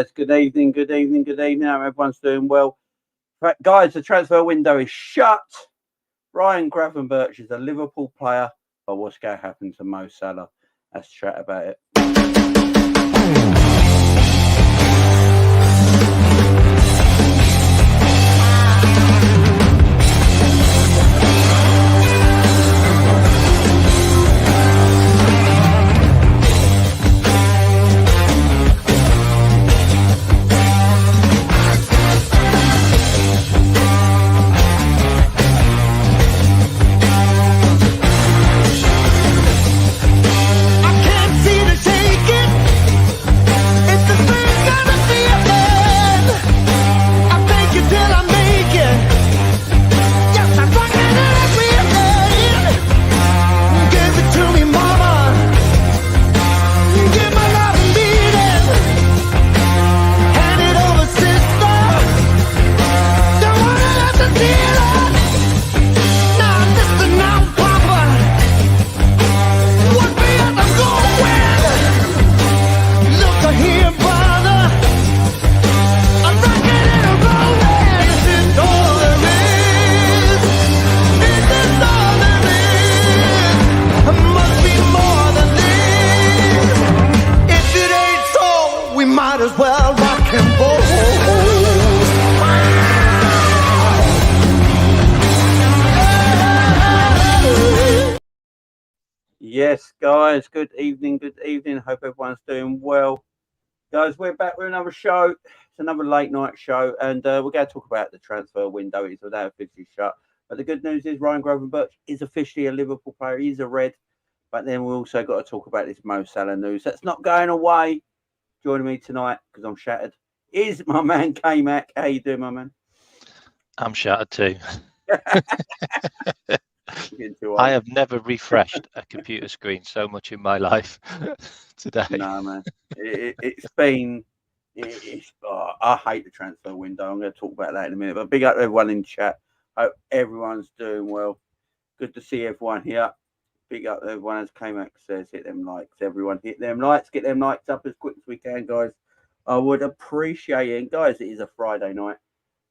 guys. Good evening. Good evening. Good evening. I hope everyone's doing well. But guys, the transfer window is shut. Ryan Gravenberch is a Liverpool player. But what's going to happen to Mo Salah? Let's chat about it. Yes, guys. Good evening. Good evening. Hope everyone's doing well. Guys, we're back with another show. It's another late night show, and we're going to talk about the transfer window. It's without officially shut. But the good news is Ryan Gravenberch is officially a Liverpool player. He's a Red. But then we also got to talk about this Mo Salah news. That's not going away. Joining me tonight, because I'm shattered, is my man K-Mac. How you doing, my man? I'm shattered too. I have never refreshed a computer screen so much in my life today. No, man. It's been... I hate the transfer window. I'm going to talk about that in a minute. But big up to everyone in chat. Hope everyone's doing well. Good to see everyone here. Big up to everyone, as K-Mac says. Hit them likes. Everyone hit them likes. Get them likes up as quick as we can, guys. I would appreciate it. And guys, it is a Friday night.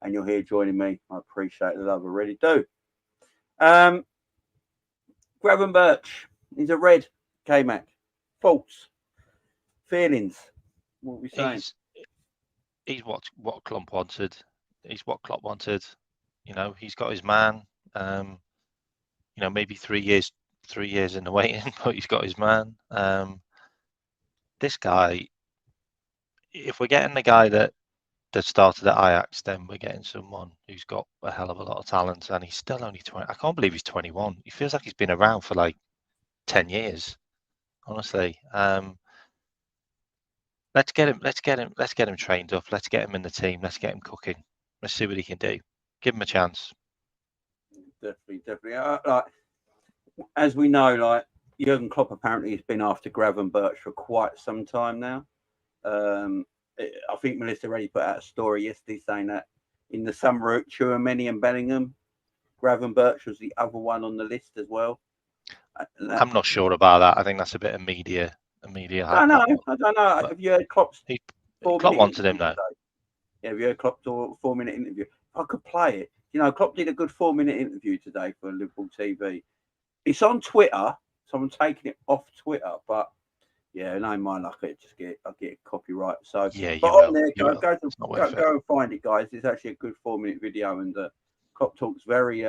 And you're here joining me. I appreciate the love. I really do. Gravenberch. He's a Red. K-Mac. Thoughts. Feelings. What are we saying? He's what Klopp wanted. He's what Klopp wanted. You know, he's got his man. You know, maybe 3 years in the waiting, but he's got his man. This guy, if we're getting the guy that started at Ajax, then we're getting someone who's got a hell of a lot of talent, and he's still only 20. I can't believe he's 21. He feels like he's been around for like 10 years, honestly. Let's get him trained up. Let's get him in the team. Let's get him cooking. Let's see what he can do. Give him a chance. Definitely. Like, as we know, like Jurgen Klopp apparently has been after Gravenberch for quite some time now. I think Melissa already put out a story yesterday saying that in the summer, Chouameni and Bellingham, Gravenberch was the other one on the list as well. I'm not sure about that. I think that's a bit of media. I don't know. Have you heard Klopp's? Klopp wanted him though. Yeah, have you heard Klopp's 4-minute interview? If I could play it. You know, Klopp did a good 4-minute interview today for Liverpool TV. It's on Twitter, so I'm taking it off Twitter. But yeah, no, my luck, I get copyright. So yeah, but on there, go and find it, guys. It's actually a good 4-minute video, and Klopp talks very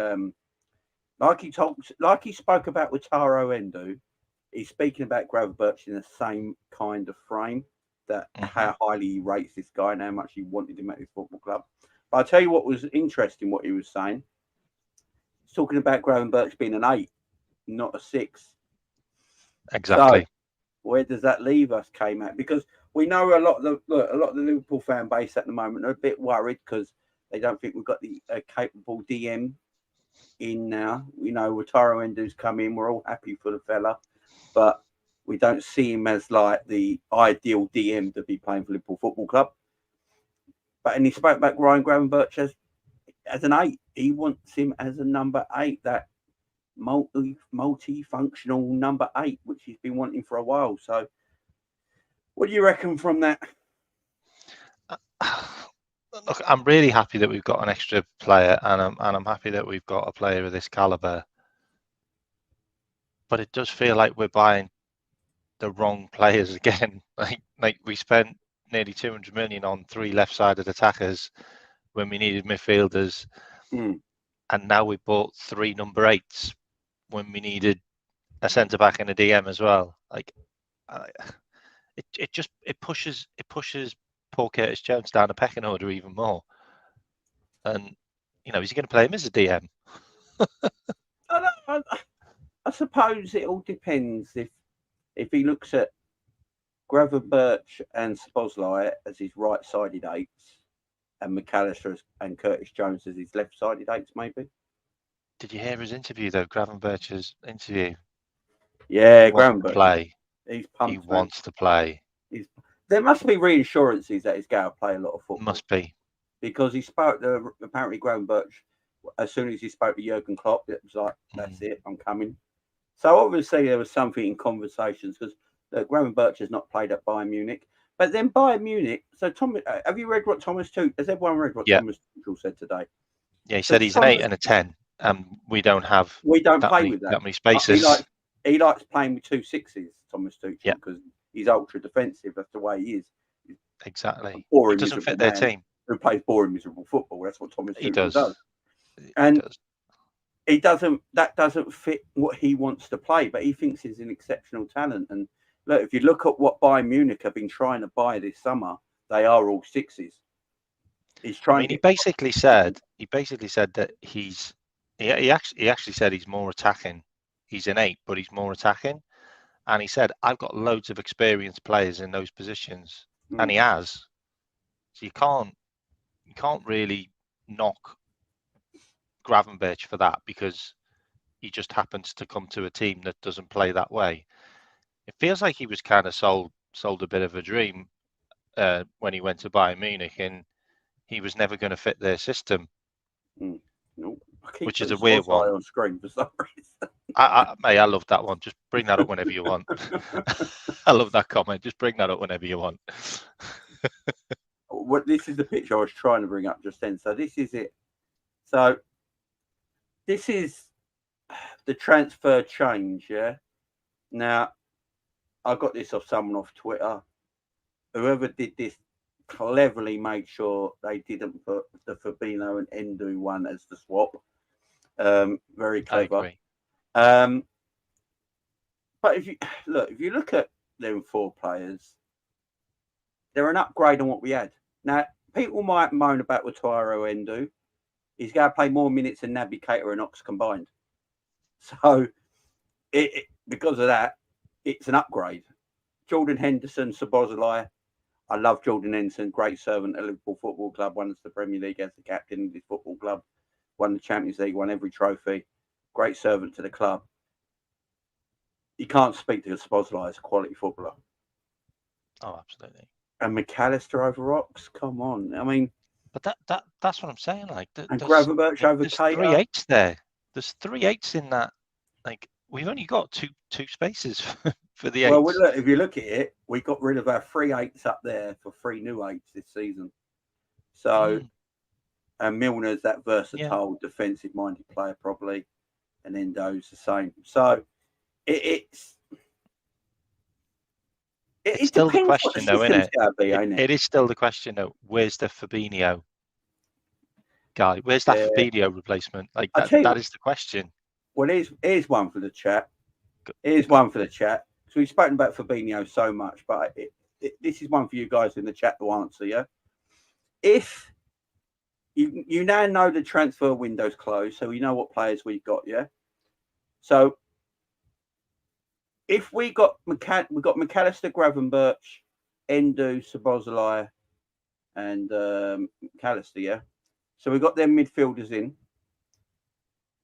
like he spoke about with Taro Endo. He's speaking about Gravenberch in the same kind of frame, that how highly he rates this guy and how much he wanted him at his football club. But I'll tell you what was interesting, what he was saying. He's talking about Gravenberch being an 8, not a 6. Exactly. So, where does that leave us, K-Mac? Because we know a lot of the Liverpool fan base at the moment are a bit worried because they don't think we've got the capable DM in now. You know, Wataru Endo's come in. We're all happy for the fella. But we don't see him as like the ideal DM to be playing for Liverpool Football Club. But and he spoke about Ryan Gravenberch as an 8. He wants him as a number 8, that multi-functional number 8, which he's been wanting for a while. So what do you reckon from that? look, I'm really happy that we've got an extra player, and I'm happy that we've got a player of this caliber. But it does feel like we're buying the wrong players again. Like we spent nearly 200 million on 3 left-sided attackers when we needed midfielders, and now we bought 3 number 8s when we needed a centre back and a DM as well. Like it pushes Paul Curtis Jones down a pecking order even more. And is he going to play him as a DM? I suppose it all depends if he looks at Gravenberch and Szoboszlai as his right-sided 8s, and McAllister and Curtis Jones as his left-sided 8s, maybe. Did you hear his interview though? Gravenberch's interview. Yeah, Gravenberch play. He's pumped. He wants to play. There must be reassurances that he's going to play a lot of football. Must be, because he spoke to apparently Gravenberch as soon as he spoke to Jurgen Klopp. It was like, "That's it, I'm coming." So obviously there was something in conversations because Gravenberch has not played at Bayern Munich. But then Bayern Munich. So Tom, have you read what Thomas Tuchel? Has everyone read what Thomas Tuchel said today? Yeah, he said he's an 8 and a 10. We don't play with that many spaces. He likes playing with 2 6s, Thomas Tuchel, because he's ultra defensive. That's the way he is. Exactly. Boring, it doesn't fit their team. Who plays boring, miserable football? That's what Thomas Tuchel does. And that doesn't fit what he wants to play. But he thinks he's an exceptional talent. And look, if you look at what Bayern Munich have been trying to buy this summer, they are all 6s. He's trying. He basically said that he actually said he's more attacking. He's an 8, but he's more attacking. And he said, I've got loads of experienced players in those positions. And he has. So you can't really knock Gravenberch for that because he just happens to come to a team that doesn't play that way. It feels like he was kind of sold a bit of a dream when he went to Bayern Munich, and he was never going to fit their system. Which is a weird one. On screen for some reason. I love that one. Just bring that up whenever you want. I love that comment. Just bring that up whenever you want. This is the picture I was trying to bring up just then. So this is it. So this is the transfer change. Yeah. Now, I got this off someone off Twitter. Whoever did this cleverly made sure they didn't put the Fabinho and Endo one as the swap. Very clever. But if you look at them 4 players, they're an upgrade on what we had. Now, people might moan about Wataru Endo. He's going to play more minutes than Naby Keita and Ox combined. So, because of that, it's an upgrade. Jordan Henderson, Szoboszlai. I love Jordan Henderson, great servant at Liverpool Football Club, won the Premier League as the captain of this football club, won the Champions League, won every trophy, great servant to the club. You can't speak to Szoboszlai as a quality footballer. Oh, absolutely. And McAllister over Ox, come on. I mean, but that's what I'm saying. Like, and Gravenberch over Keita. There's 3 8s there. There's 3 8s in that. Like, we've only got two spaces for the 8s. Well, if you look at it, we got rid of our 3 8s up there for 3 new 8s this season. So, and Milner's that versatile, defensive-minded player, probably, and Endo's the same. So, it's still the question, though, isn't it? It is still the question, though. Where's the Fabinho guy? Where's that Fabinho replacement? Like that is the question. Well, here's one for the chat. So we've spoken about Fabinho so much, but this is one for you guys in the chat to answer. Yeah, if you now know the transfer window's closed, so you know what players we've got. Yeah, so if we got McAllister, Gravenberch, Endo, Szoboszlai, and McAllister. Yeah, so we got them midfielders in.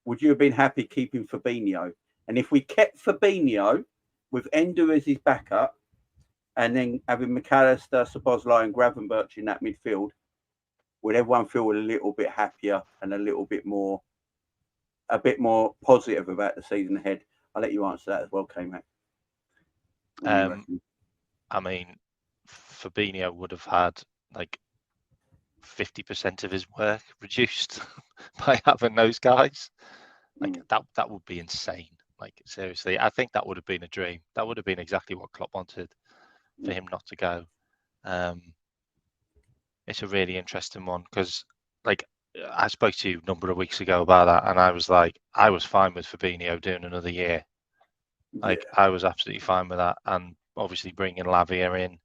Would you have been happy keeping Fabinho? And if we kept Fabinho with Endo as his backup, and then having McAllister, Szoboszlai, and Gravenberch in that midfield, would everyone feel a little bit happier and a bit more positive about the season ahead? I'll let you answer that as well, K-Mac. I mean, Fabinho would have had 50% of his work reduced by having those guys. Like that would be insane. Like seriously, I think that would have been a dream. That would have been exactly what Klopp wanted for him not to go. It's a really interesting one because, like, I spoke to you a number of weeks ago about that, and I was like, I was fine with Fabinho doing another year. Like, I was absolutely fine with that, and obviously bringing Lavia in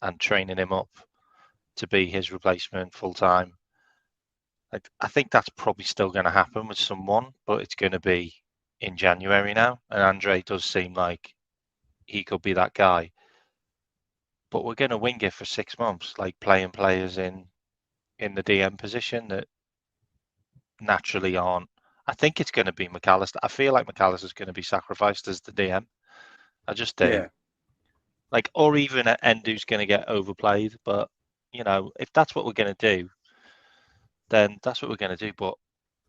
and training him up to be his replacement full time. Like, I think that's probably still going to happen with someone, but it's going to be in January now, and Andre does seem like he could be that guy. But we're going to wing it for 6 months, like playing players in the DM position that naturally aren't. I think it's going to be McAllister. I feel like McAllister's going to be sacrificed as the DM. I just do. Yeah. Like, or even Endu's going to get overplayed. But, you know, if that's what we're going to do, then that's what we're going to do. But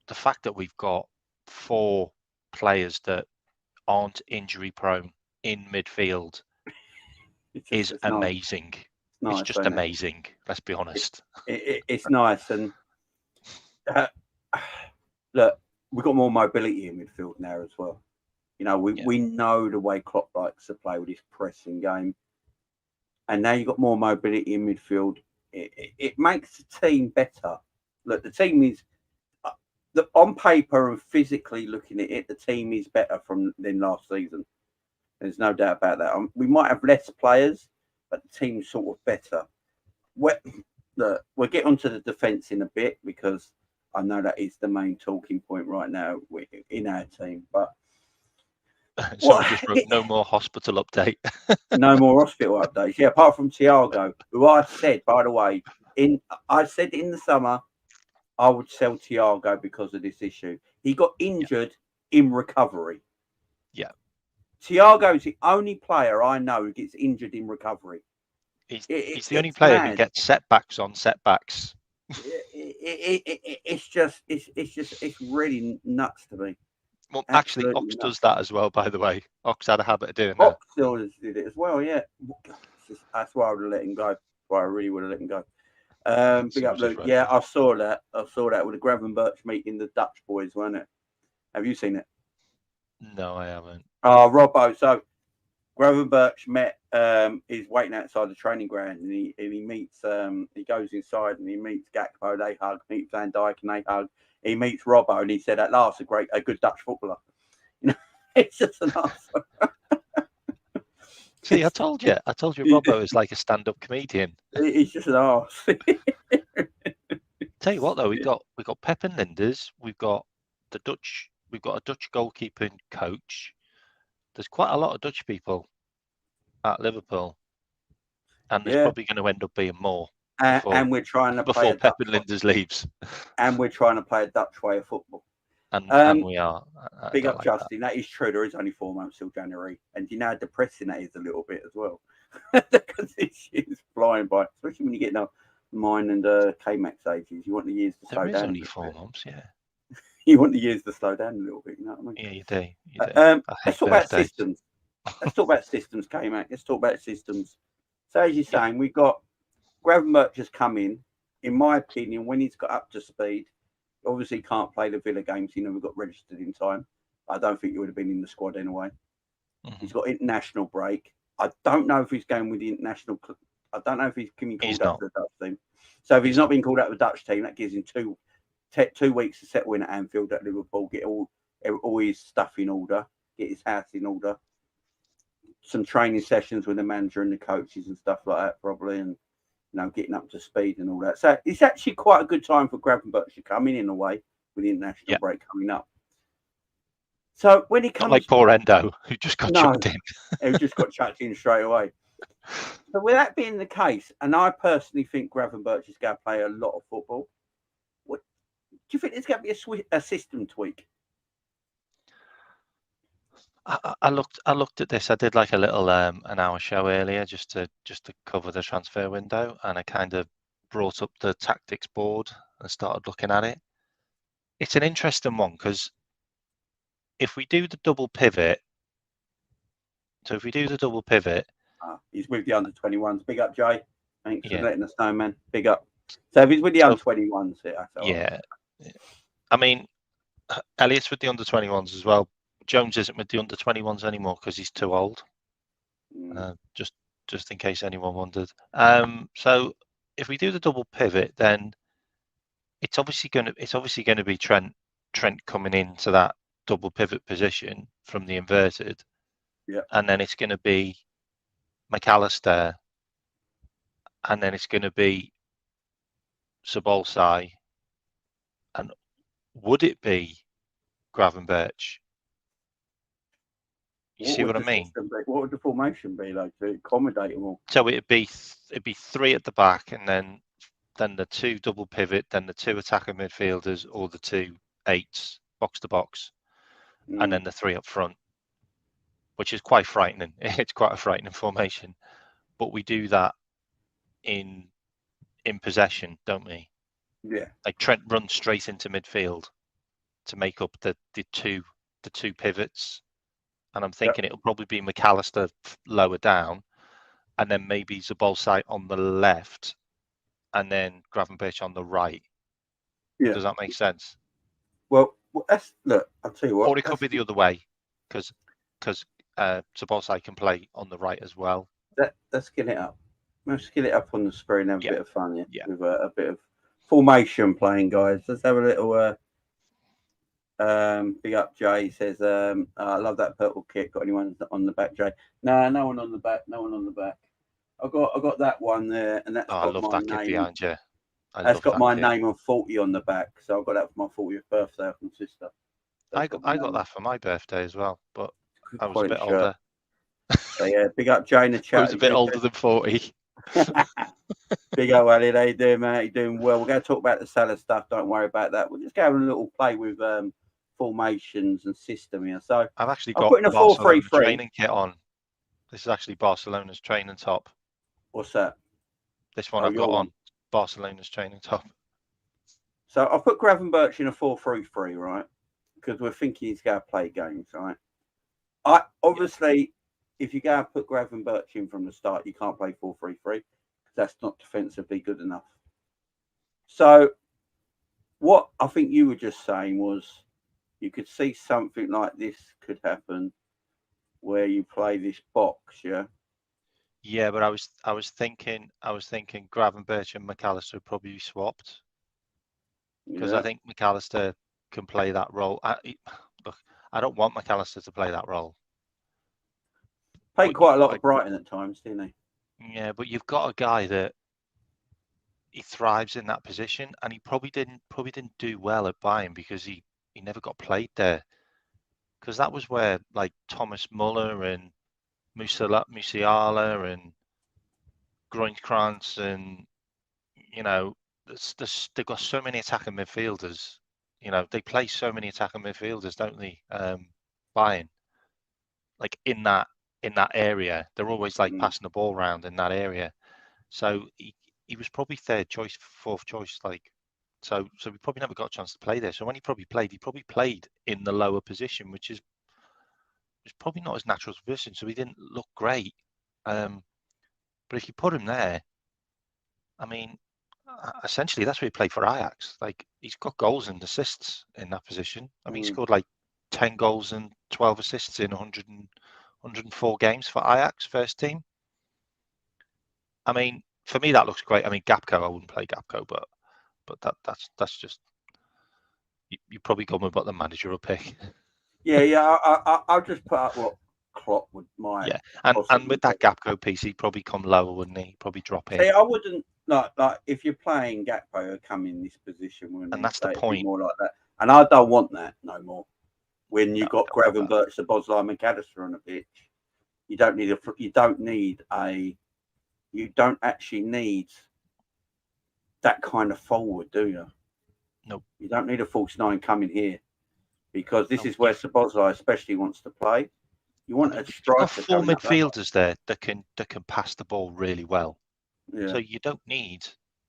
the fact that we've got 4 players that aren't injury prone in midfield is amazing. Nice, it's just amazing. Let's be honest. It's nice. And look, we've got more mobility in midfield now as well. You know, we know the way Klopp likes to play with his pressing game. And now you've got more mobility in midfield. It makes the team better. Look, the team is, on paper and physically looking at it, the team is better than last season. There's no doubt about that. We might have less players, but the team's sort of better. We'll get onto the defence in a bit because I know that is the main talking point right now in our team. But Someone just wrote, no more hospital update. No more hospital updates. Yeah, apart from Thiago, who I said, by the way, I said in the summer, I would sell Thiago because of this issue. He got injured in recovery. Yeah. Thiago's the only player I know who gets injured in recovery. He's the only player who gets setbacks on setbacks. It's really nuts to me. Well, actually, Ox does that as well, by the way. Ox had a habit of doing that. Ox still did it as well, yeah. That's why I would have let him go. That's why I really would have let him go. Big up, Luke. Yeah, I saw that. with the Gravenberch meeting the Dutch boys, wasn't it? Have you seen it? No, I haven't. Oh, Robbo. So Gravenberch met. He's waiting outside the training ground, and he meets. He goes inside and he meets Gakpo. They hug. Meets Van Dijk and they hug. He meets Robbo, and he said, "At last, a good Dutch footballer." You know, it's just an answer. See, I told you, Robbo is like a stand-up comedian. He's just an arse. Tell you what, though, we've got Pep and Linders. We've got a Dutch goalkeeping coach. There's quite a lot of Dutch people at Liverpool, and there's probably going to end up being more. And we're trying to before Pep and Linders leaves. And we're trying to play a Dutch way of football. And we are. Big up, Justin. That is true. There is only 4 months till January. And you know how depressing that is a little bit as well. Because this year's flying by, especially when you get mine and K-Max ages. You want the years to slow down. There is only 4 months, yeah. You want the years to slow down a little bit, you know what I mean? Yeah, you do. Let's talk about systems. Let's talk about systems, K-Max. Let's talk about systems. So as you're saying, we've got Gravenberch has come in my opinion, when he's got up to speed. Obviously, can't play the Villa games. He never got registered in time. I don't think he would have been in the squad anyway. Mm-hmm. He's got international break. I don't know if he's going with the international. I don't know if he's can be called up to the Dutch team. So if he's not been called up to the Dutch team, that gives him 2 weeks to settle in at Anfield at Liverpool, get all his stuff in order, get his house in order. Some training sessions with the manager and the coaches and stuff like that, probably, and getting up to speed and all that. So it's actually quite a good time for Gravenberch to come in a way with the international break coming up. So when he comes, not like poor Endo, who just got chucked in. Who just got chucked in straight away. So with that being the case, and I personally think Gravenberch is going to play a lot of football. Do you think there's going to be a system tweak? I looked at this. I did like a little an hour show earlier just to cover the transfer window, and I kind of brought up the tactics board and started looking at it. It's an interesting one because if we do the double pivot, he's with the under-21s. Big up, Jay. Thanks for letting us know, man. Big up. So if he's with the So- under-21s, that's all right. Yeah. I mean, Elliott's with the under-21s as well. Jones isn't with the under-21s anymore because he's too old. Just in case anyone wondered. So if we do the double pivot, then it's obviously going to be Trent coming into that double pivot position from the inverted. Yeah. And then it's going to be McAllister, and then it's going to be Sabolsai, and would it be Gravenberch? You see what I mean? What would the formation be like to accommodate them all? So it'd be 3 at the back, and then the 2 double pivot, then the 2 attacker midfielders, or the 2 8s box to box, and then the 3 up front, which is quite frightening. It's quite a frightening formation, but we do that in possession, don't we? Yeah. Like Trent runs straight into midfield to make up the 2 pivots, and I'm thinking it'll probably be McAllister lower down, and then maybe Zabolsai on the left, and then Gravenberch on the right. Yeah. Does that make sense? Well, look. I'll tell you what. Or it could be the other way, because Zabolsai can play on the right as well. Let's get it up. Let's get it up on the screen. Have a bit of fun, yeah. With a bit of formation playing, guys. Let's have a little. Big up, Jay. He says, I love that purple kit. Got anyone on the back, Jay? No, no one on the back. No one on the back. I got that one there, and that's got I love my that name. kit behind you. That's got my name on 40 on the back. So I got that for my 40th birthday from my sister. I got that for my birthday as well, but I was a bit older. So yeah, big up Jay in the chat. I was a bit older than 40. Big up, Ali. How you doing, mate? You're doing well. We're going to talk about the Salah stuff. Don't worry about that. We're just having a little play with formations and system here. So I've actually I'll got put in a 4-3-3 training kit on. This is actually Barcelona's training top. What's that? This one I've got on. Barcelona's training top. So I'll put Gravenberch in a 4-3-3, right? Because we're thinking he's going to play games, right? Obviously, if you go and put Gravenberch in from the start, you can't play 4-3-3 because that's not defensively good enough. So what I think you were just saying was you could see something like this could happen where you play this box, yeah? Yeah, but I was thinking Gravenberch and McAllister would probably be swapped, because I think McAllister can play that role. Look, I don't want McAllister to play that role. Played quite a lot of Brighton at times, didn't he? Yeah, but you've got a guy that he thrives in that position, and he probably didn't do well at Bayern because he never got played there. Because that was where like Thomas Muller and Musiala and Groenkrantz and they've got so many attacking midfielders. They play so many attacking midfielders, don't they? Bayern, like in that area, they're always like passing the ball around in that area. So he was probably third choice, fourth choice, so we probably never got a chance to play there. So when he probably played in the lower position, which is probably not his natural position. So he didn't look great. But if you put him there, I mean, essentially that's where he played for Ajax. Like, he's got goals and assists in that position. I mean, he scored like 10 goals and 12 assists in 104 games for Ajax first team. I mean, for me that looks great. I mean, Gapco, I wouldn't play Gapco, but that's just you probably gone with what the manager will pick. Yeah. I'll just put up what Klopp would mind. Yeah, and with that Gapco piece, he'd probably come lower, wouldn't he? Probably drop in. See, I wouldn't like if you're playing Gakpo, come in this position, wouldn't and that's the point. More like that, and I don't want that no more. When you got Gravenberch, Szoboszlai, McAllister on the pitch, you don't actually need that kind of forward, do you? No, you don't need a false nine coming here, because this is where Szoboszlai especially wants to play. You want a striker. You've got 4 midfielders there that can pass the ball really well. Yeah. So you don't need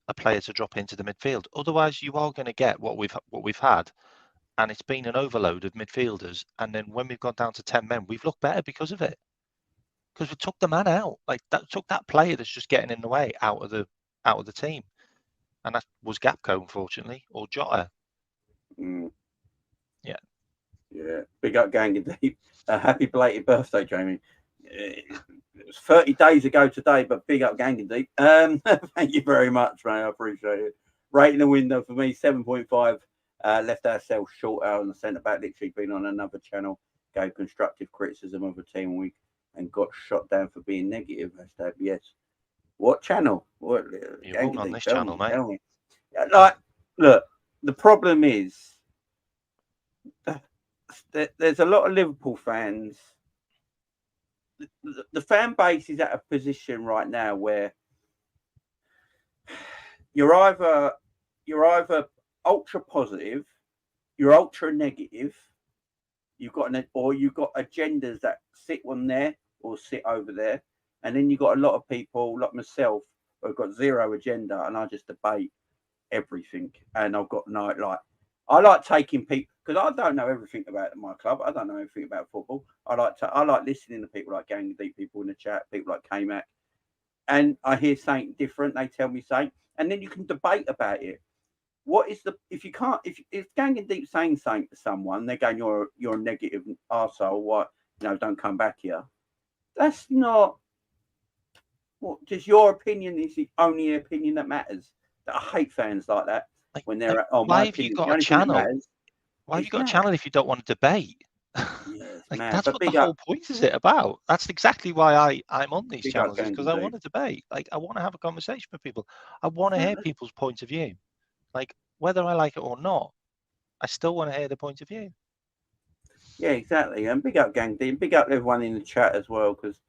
a player to drop into the midfield. Otherwise, you are going to get what we've had, and it's been an overload of midfielders. And then when we've gone down to 10 men, we've looked better because of it. Because we took the man out, like that took that player that's just getting in the way out of the team. and that was Gapco, unfortunately, or Jota. Mm. Yeah. Yeah. Big up Gang and Deep. Happy belated birthday, Jamie. It was 30 days ago today, but big up Gang and Deep. Thank you very much, mate. I appreciate it. Rating the window for me, 7.5. Left ourselves short out on the centre back. Literally been on another channel, gave constructive criticism of a team and got shot down for being negative. Hashtag yes. What channel? What? You won't on this channel, mate. Tell me. Like, look, the problem is there's a lot of Liverpool fans. The fan base is at a position right now where you're either ultra positive, you're ultra negative. You've got agendas that sit on there or sit over there, and then you've got a lot of people like myself who've got zero agenda, and I just debate everything. And I've got I like taking people because I don't know everything about my club. I don't know everything about football. I like listening to people like Gang Deep, people in the chat, people like K-Mac, and I hear something different. They tell me something, and then you can debate about it. What is if Gang and Deep saying something to someone, they're going, you're a negative arsehole, what, don't come back here. That's not just your opinion is the only opinion that matters. I hate fans like that when they're why have you got a channel? Why have you got a channel if you don't want to debate? Yeah, that's what the whole point is it about. That's exactly why I'm on these channels, is because I want to debate. I want to have a conversation with people. I want to hear people's point of view. Whether I like it or not, I still want to hear the point of view. Yeah, exactly. And big up Gang D, and big up everyone in the chat as well, because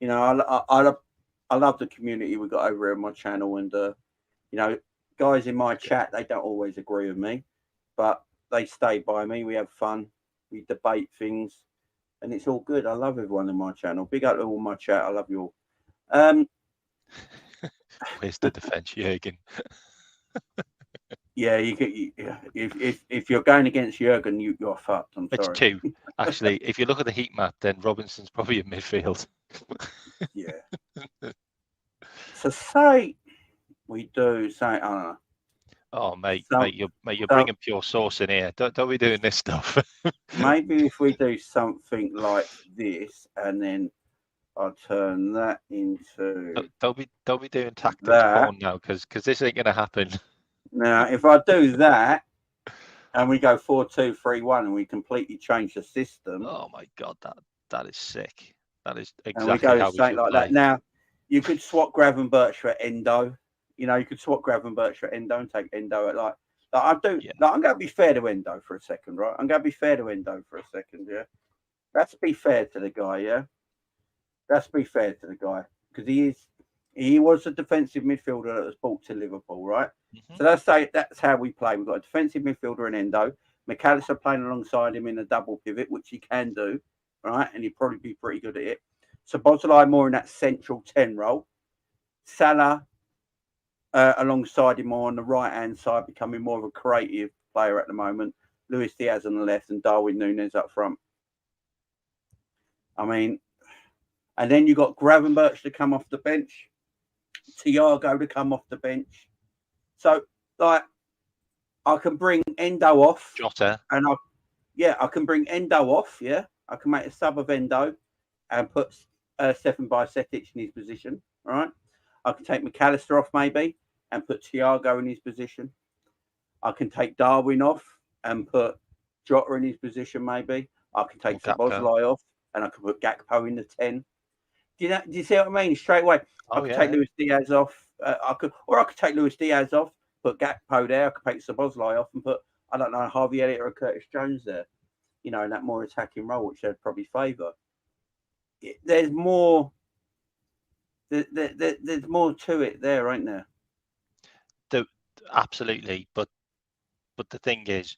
I love the community we got over on my channel, and guys in my chat, they don't always agree with me, but they stay by me. We have fun, we debate things, and it's all good. I love everyone in my channel. Big up to all my chat. I love you all. Where's the defense, Jürgen? Yeah, if you're going against Jurgen, you're fucked. I'm sorry. It's two, actually. If you look at the heat map, then Robinson's probably in midfield. Yeah. So say we do say, I don't know. Oh, mate, you're bringing pure sauce in here. Don't be doing this stuff. Maybe if we do something like this, and then I'll turn that into. Don't be doing tactics porn now, because this ain't gonna happen. Now, if I do that, and we go 4-2-3-1, and we completely change the system. Oh my god, that is sick. That is exactly and we go how we should like play. That. Now, you could swap Gravenberch for Endo. You could swap Gravenberch for Endo and take Endo at I do. Yeah. I'm going to be fair to Endo for a second, right? I'm going to be fair to Endo for a second, yeah. Let's be fair to the guy, yeah. Let's be fair to the guy, because he was a defensive midfielder that was brought to Liverpool, right? Mm-hmm. So let's say that's how we play. We've got a defensive midfielder in Endo. McAllister playing alongside him in a double pivot, which he can do, right? And he'd probably be pretty good at it. So Bosley more in that central 10 role. Salah alongside him more on the right-hand side, becoming more of a creative player at the moment. Luis Diaz on the left and Darwin Núñez up front. I mean, and then you got Gravenberch to come off the bench, Thiago to come off the bench. So, I can bring Endo off. Jota. And I can bring Endo off, yeah. I can make a sub of Endo and put Stefan Bajcetic in his position, all right? I can take McAllister off maybe and put Thiago in his position. I can take Darwin off and put Jota in his position maybe. I can take Szoboszlai off and I can put Gakpo in the 10. Do you see what I mean? Straight away. I could take Luis Diaz off. I could take Luis Diaz off, put Gakpo there. I could take Szoboszlai off and put, I don't know, Harvey Elliott or Curtis Jones there, in that more attacking role, which they'd probably favour. There's more. There's more to it there, ain't there? Absolutely, but the thing is,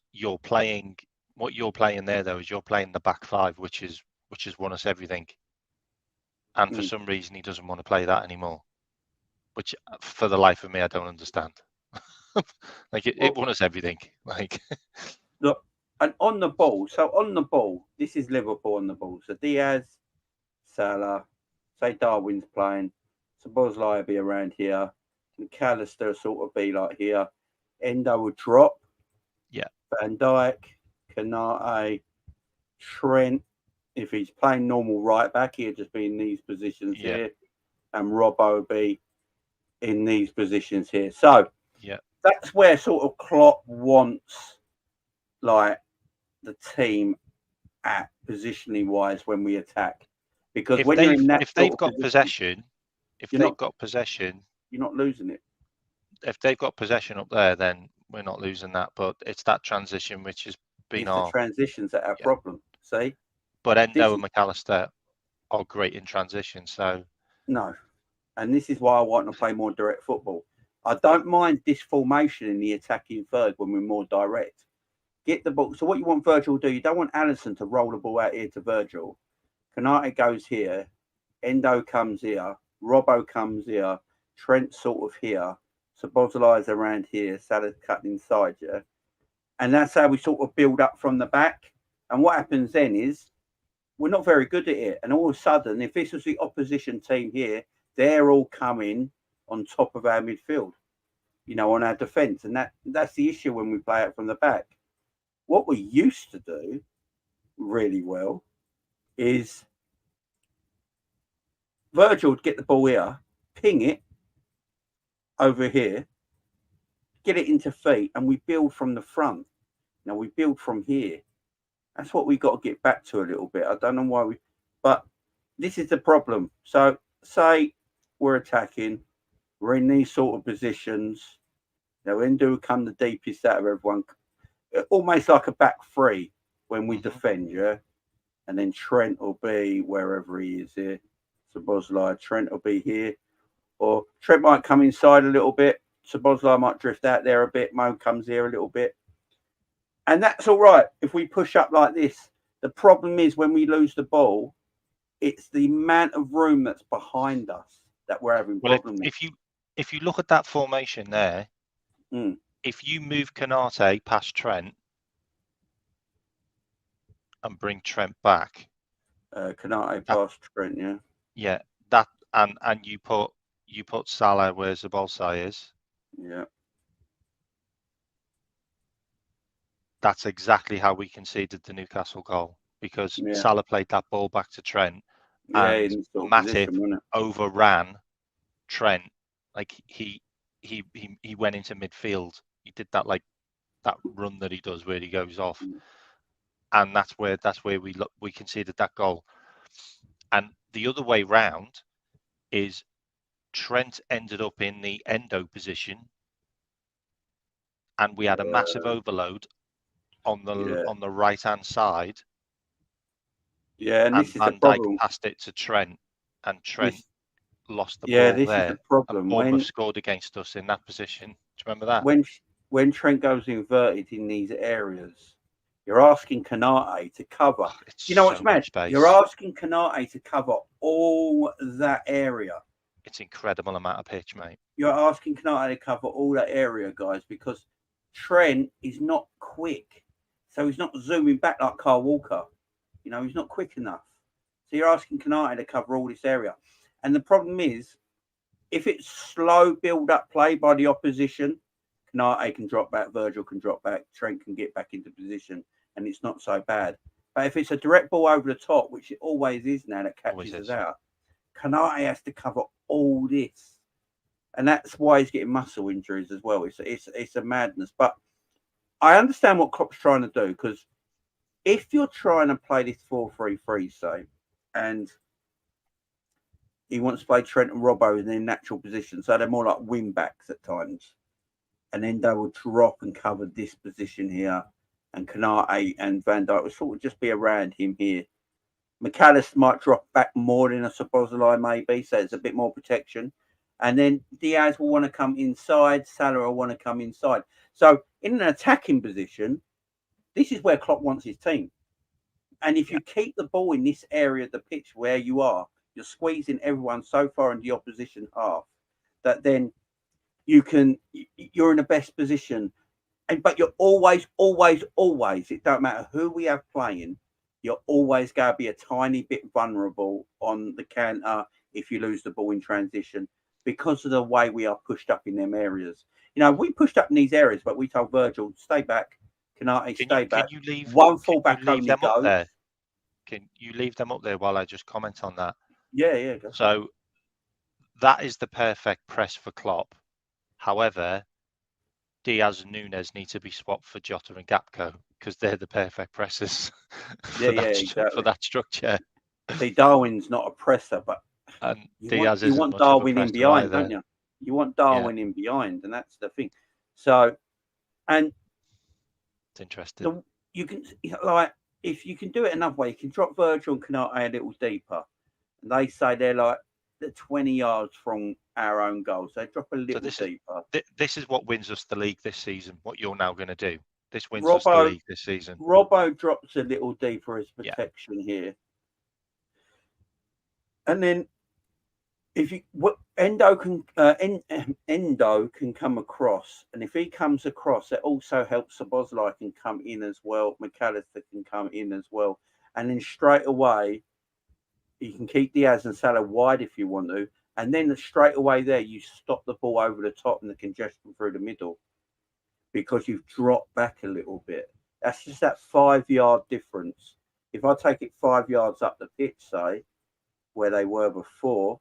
what you're playing there though is you're playing the back five, which has won us everything. And for some reason, he doesn't want to play that anymore, which for the life of me, I don't understand. It won us everything. Look, and on the ball, this is Liverpool on the ball. So Diaz, Salah, say Darwin's playing, Szoboszlai will be around here, McAllister sort of be like here. Endo would drop. Yeah. Van Dijk, Kanate, Trent. If he's playing normal right back, he'd just be in these positions here. And Robbo would be in these positions here. So that's where sort of Klopp wants like the team at positioning wise when we attack. Because when you're in that if they've got possession, you're not losing it. If they've got possession up there, then we're not losing that. But it's that transition which has been the transitions that are our problem. See, but Endo and McAllister are great in transition. So no, and this is why I want to play more direct football. I don't mind this formation in the attacking third when we're more direct. Get the ball. So what you want Virgil to do? You don't want Alisson to roll the ball out here to Virgil. Kanate goes here. Endo comes here. Robbo comes here. Trent sort of here. Szoboszlai's around here. Salah's cutting inside, yeah. And that's how we sort of build up from the back. And what happens then is we're not very good at it. And all of a sudden, if this was the opposition team here, they're all coming on top of our midfield, you know, on our defence. And that's the issue when we play out from the back. What we used to do really well is Virgil would get the ball here, ping it over here, get it into feet, and we build from the front. Now we build from here. That's what we've got to get back to a little bit. I don't know why but this is the problem. So say we're attacking, we're in these sort of positions. Now Endo will come the deepest out of everyone, almost like a back three when we defend, yeah. And then Trent will be wherever he is here. Szoboszlai, Trent will be here. Or Trent might come inside a little bit. Szoboszlai might drift out there a bit. Mo comes here a little bit. And that's all right if we push up like this. The problem is when we lose the ball, it's the amount of room that's behind us that we're having problems with. If you look at that formation there, if you move Kanate past Trent and bring Trent back, Kanate past Trent, yeah. Yeah, that and you put Salah where Szoboszlai is. Yeah. That's exactly how we conceded the Newcastle goal, because Salah played that ball back to Trent, and Matip overran Trent. Like he went into midfield. He did that that run that he does where he goes off, and that's where we conceded that goal. And the other way round is Trent ended up in the Endo position, and we had a massive overload on the right hand side. Yeah, and this is Van the problem. Dijk passed it to Trent, and Trent lost the ball this there. is the problem. And Bournemouth scored against us in that position. Do you remember that? When Trent goes inverted in these areas, you're asking Kanate to cover. You know what's mad? You're asking Kanate to cover all that area. It's incredible amount of pitch, mate. You're asking Kanate to cover all that area, guys, because Trent is not quick. So he's not zooming back like Kyle Walker. You know, he's not quick enough. So you're asking Kanate to cover all this area. And the problem is, if it's slow build-up play by the opposition, Kanate can drop back, Virgil can drop back, Trent can get back into position, and it's not so bad. But if it's a direct ball over the top, which it always is now that catches us out, Kanate has to cover all this. And that's why he's getting muscle injuries as well. It's a madness. But I understand what Klopp's trying to do, because if you're trying to play this 4-3-3, say, and he wants to play Trent and Robbo in their natural position, so they're more like wing backs at times, and then they will drop and cover this position here, and Kanate and Van Dijk will sort of just be around him here. McAllister might drop back more than a Szoboszlai maybe, so it's a bit more protection. And then Diaz will want to come inside. Salah will want to come inside. So in an attacking position, this is where Klopp wants his team. And if you keep the ball in this area of the pitch where you are, you're squeezing everyone so far in the opposition half that then you're in the best position. But you're always, it don't matter who we have playing, you're always going to be a tiny bit vulnerable on the counter if you lose the ball in transition. because of the way we are pushed up in them areas. You know, we pushed up in these areas, but we told Virgil, stay back. Canate, stay back. Can you leave One fullback them only up goes. there? Can you leave them up there while I just comment on that? Yeah. So that is the perfect press for Klopp. However, Diaz and Nunes need to be swapped for Jota and Gakpo because they're the perfect presses for that structure. See, Darwin's not a presser, but and you Diaz want much Darwin of a in behind, either. don't you? You want Darwin in behind, and that's the thing. So, and it's interesting. You can, like, if you can do it another way, you can drop Virgil and Canate a little deeper. And they say they're 20 yards from our own goal, so they drop a little deeper. This is what wins us the league this season. What you're now going to do. This wins us the league this season. Robbo drops a little deeper as protection here. And then if Endo can come across, and if he comes across, it also helps Szoboszlai can come in as well. McAllister can come in as well, and then straight away you can keep Diaz and Salah wide if you want to, and then straight away there you stop the ball over the top and the congestion through the middle because you've dropped back a little bit. That's just that 5-yard difference. If I take it 5 yards up the pitch, say, where they were before,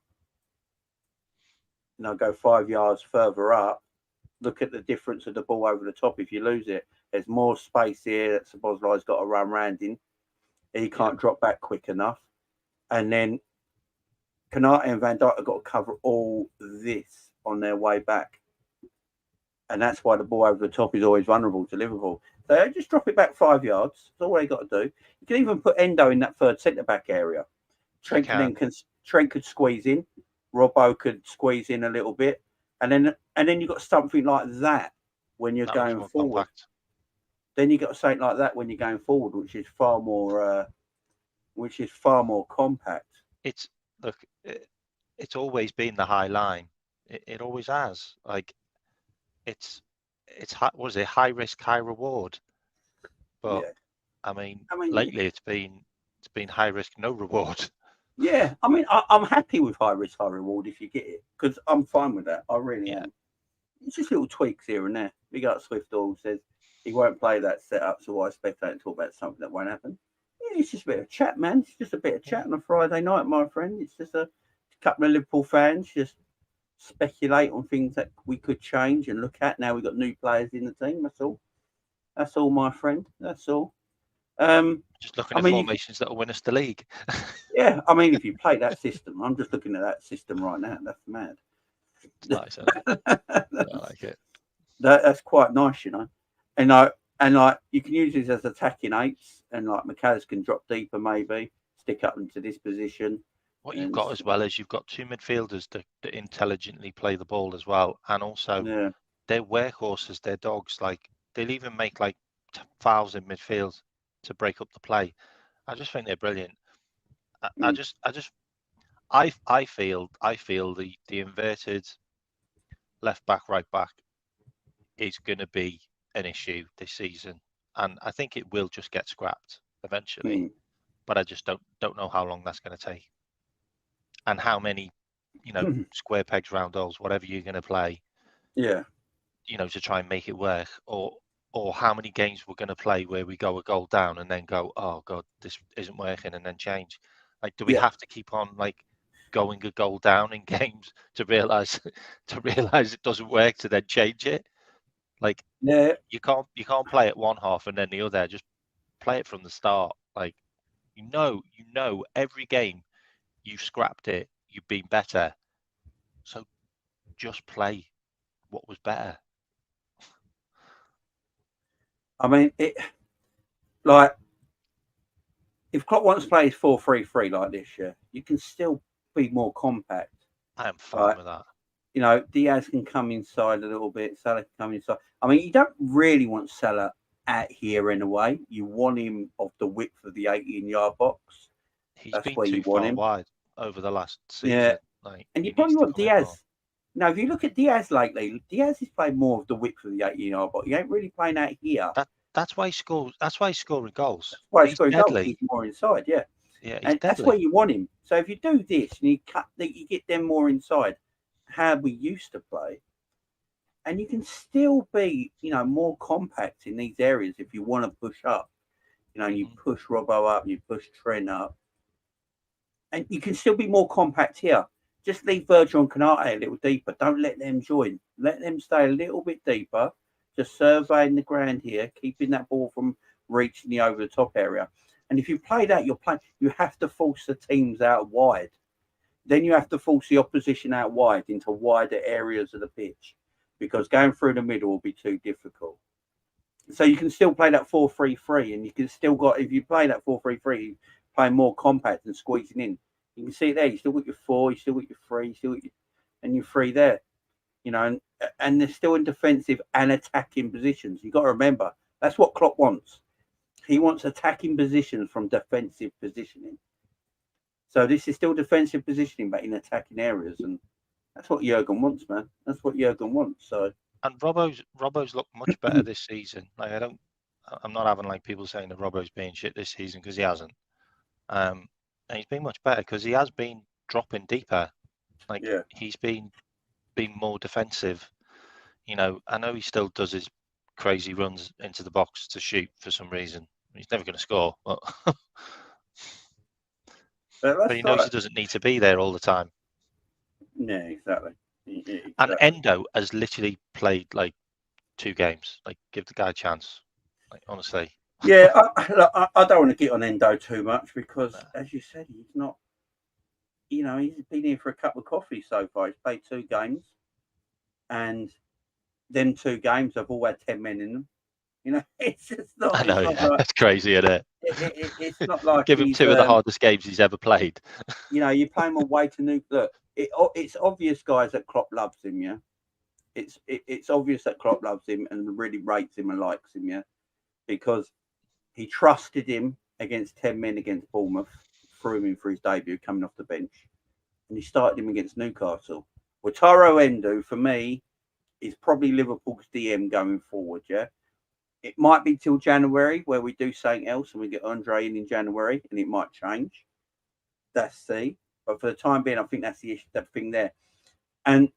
and I go 5 yards further up, look at the difference of the ball over the top. If you lose it, there's more space here that Szoboszlai's got to run round in. He can't drop back quick enough. And then Canate and Van Dijk have got to cover all this on their way back. And that's why the ball over the top is always vulnerable to Liverpool. So just drop it back 5 yards. That's all they got to do. You can even put Endo in that third centre-back area. Trent could squeeze in. Robbo could squeeze in a little bit. And then you've got something like that when you're going forward. Compact. Then you've got something like that when you're going forward, which is far more compact. It's always been the high line. It always has. Like it's high risk, high reward. But yeah. I mean, lately it's been high risk, no reward. Yeah, I mean, I'm happy with high risk, high reward if you get it, because I'm fine with that. I really am. It's just little tweaks here and there. We got Swiftall says he won't play that setup, so I expect to talk about something that won't happen. Yeah, it's just a bit of chat, man. It's just a bit of chat on a Friday night, my friend. It's just a couple of Liverpool fans just speculate on things that we could change and look at. Now we've got new players in the team. That's all. That's all, my friend. That's all. Just looking at formations that will win us the league. Yeah, I mean, if you play that system, I'm just looking at that system right now. That's mad. It's nice, isn't it? I like it. That's quite nice, you know. And you can use this as attacking eights, and like McAllister can drop deeper, maybe stick up into this position. What you've got as well is you've got two midfielders that intelligently play the ball as well, and also they're workhorses, they're dogs. Like they'll even make like fouls in midfield to break up the play. I just think they're brilliant. I feel the inverted left back, right back is going to be an issue this season, and I think it will just get scrapped eventually. But I just don't know how long that's going to take, and how many, square pegs, round holes, whatever you're going to play. Yeah. To try and make it work, or how many games we're going to play where we go a goal down and then go, oh God, this isn't working, and then change. Like, do we have to keep on like going a goal down in games to realize it doesn't work to then change it? Like, you can't play it one half and then the other. Just play it from the start. Like, every game you've scrapped it, you've been better. So just play what was better. I mean, if Klopp wants to play 4-3-3 like this, you can still be more compact. I am fine with that. Diaz can come inside a little bit. Salah can come inside. I mean, you don't really want Salah out here in a way. You want him of the width of the 18-yard box. That's been where too far wide over the last season. Yeah, and you probably want Diaz. Now, if you look at Diaz lately, Diaz is playing more of the width of the 18-yard box. He ain't really playing out here. That's why he scores. That's why he's scoring goals. That's why he's scoring goals. He's more inside, Yeah, and that's where you want him. So if you do this and you get them more inside, how we used to play, and you can still be, more compact in these areas if you want to push up. You push Robbo up, you push Trent up, and you can still be more compact here. Just leave Virgil and Canate a little deeper. Don't let them join. Let them stay a little bit deeper. Just surveying the ground here, keeping that ball from reaching the over the top area. And if you play that, you have to force the teams out wide. Then you have to force the opposition out wide into wider areas of the pitch, because going through the middle will be too difficult. So you can still play that 4-3-3, and you can still if you play that 4-3-3, play more compact and squeezing in. You can see it there. You still got your 4, you still got your 3, and your 3 there. And they're still in defensive and attacking positions. You've got to remember, that's what Klopp wants. He wants attacking positions from defensive positioning. So this is still defensive positioning, but in attacking areas, and that's what Jurgen wants, man. That's what Jurgen wants. So. And Robbo's looked much better this season. Like I'm not having like people saying that Robbo's being shit this season, because he hasn't. And he's been much better because he has been dropping deeper. Like he's been more defensive. I know he still does his crazy runs into the box to shoot for some reason. He's never going to score, but he knows he doesn't need to be there all the time. Yeah, exactly. And Endo has literally played like 2 games. Like, give the guy a chance. Like, honestly. Yeah, I don't want to get on Endo too much because, as you said, he's not. He's been here for a cup of coffee so far. He's played 2 games, and them 2 games have all had 10 men in them. It's just not. I know, it's not like, that's crazy, isn't it? It's not like give him 2 of the hardest games he's ever played. You play him away to New. Look, it's obvious, guys, that Klopp loves him. Yeah, it's obvious that Klopp loves him and really rates him and likes him. Yeah, because he trusted him against 10 men against Bournemouth, threw him in for his debut coming off the bench, and he started him against Newcastle. Wataru Endo, for me, is probably Liverpool's DM going forward. Yeah. It might be till January where we do something else and we get Andre in January, and it might change. That's see. But for the time being, I think that's the issue, that thing there. And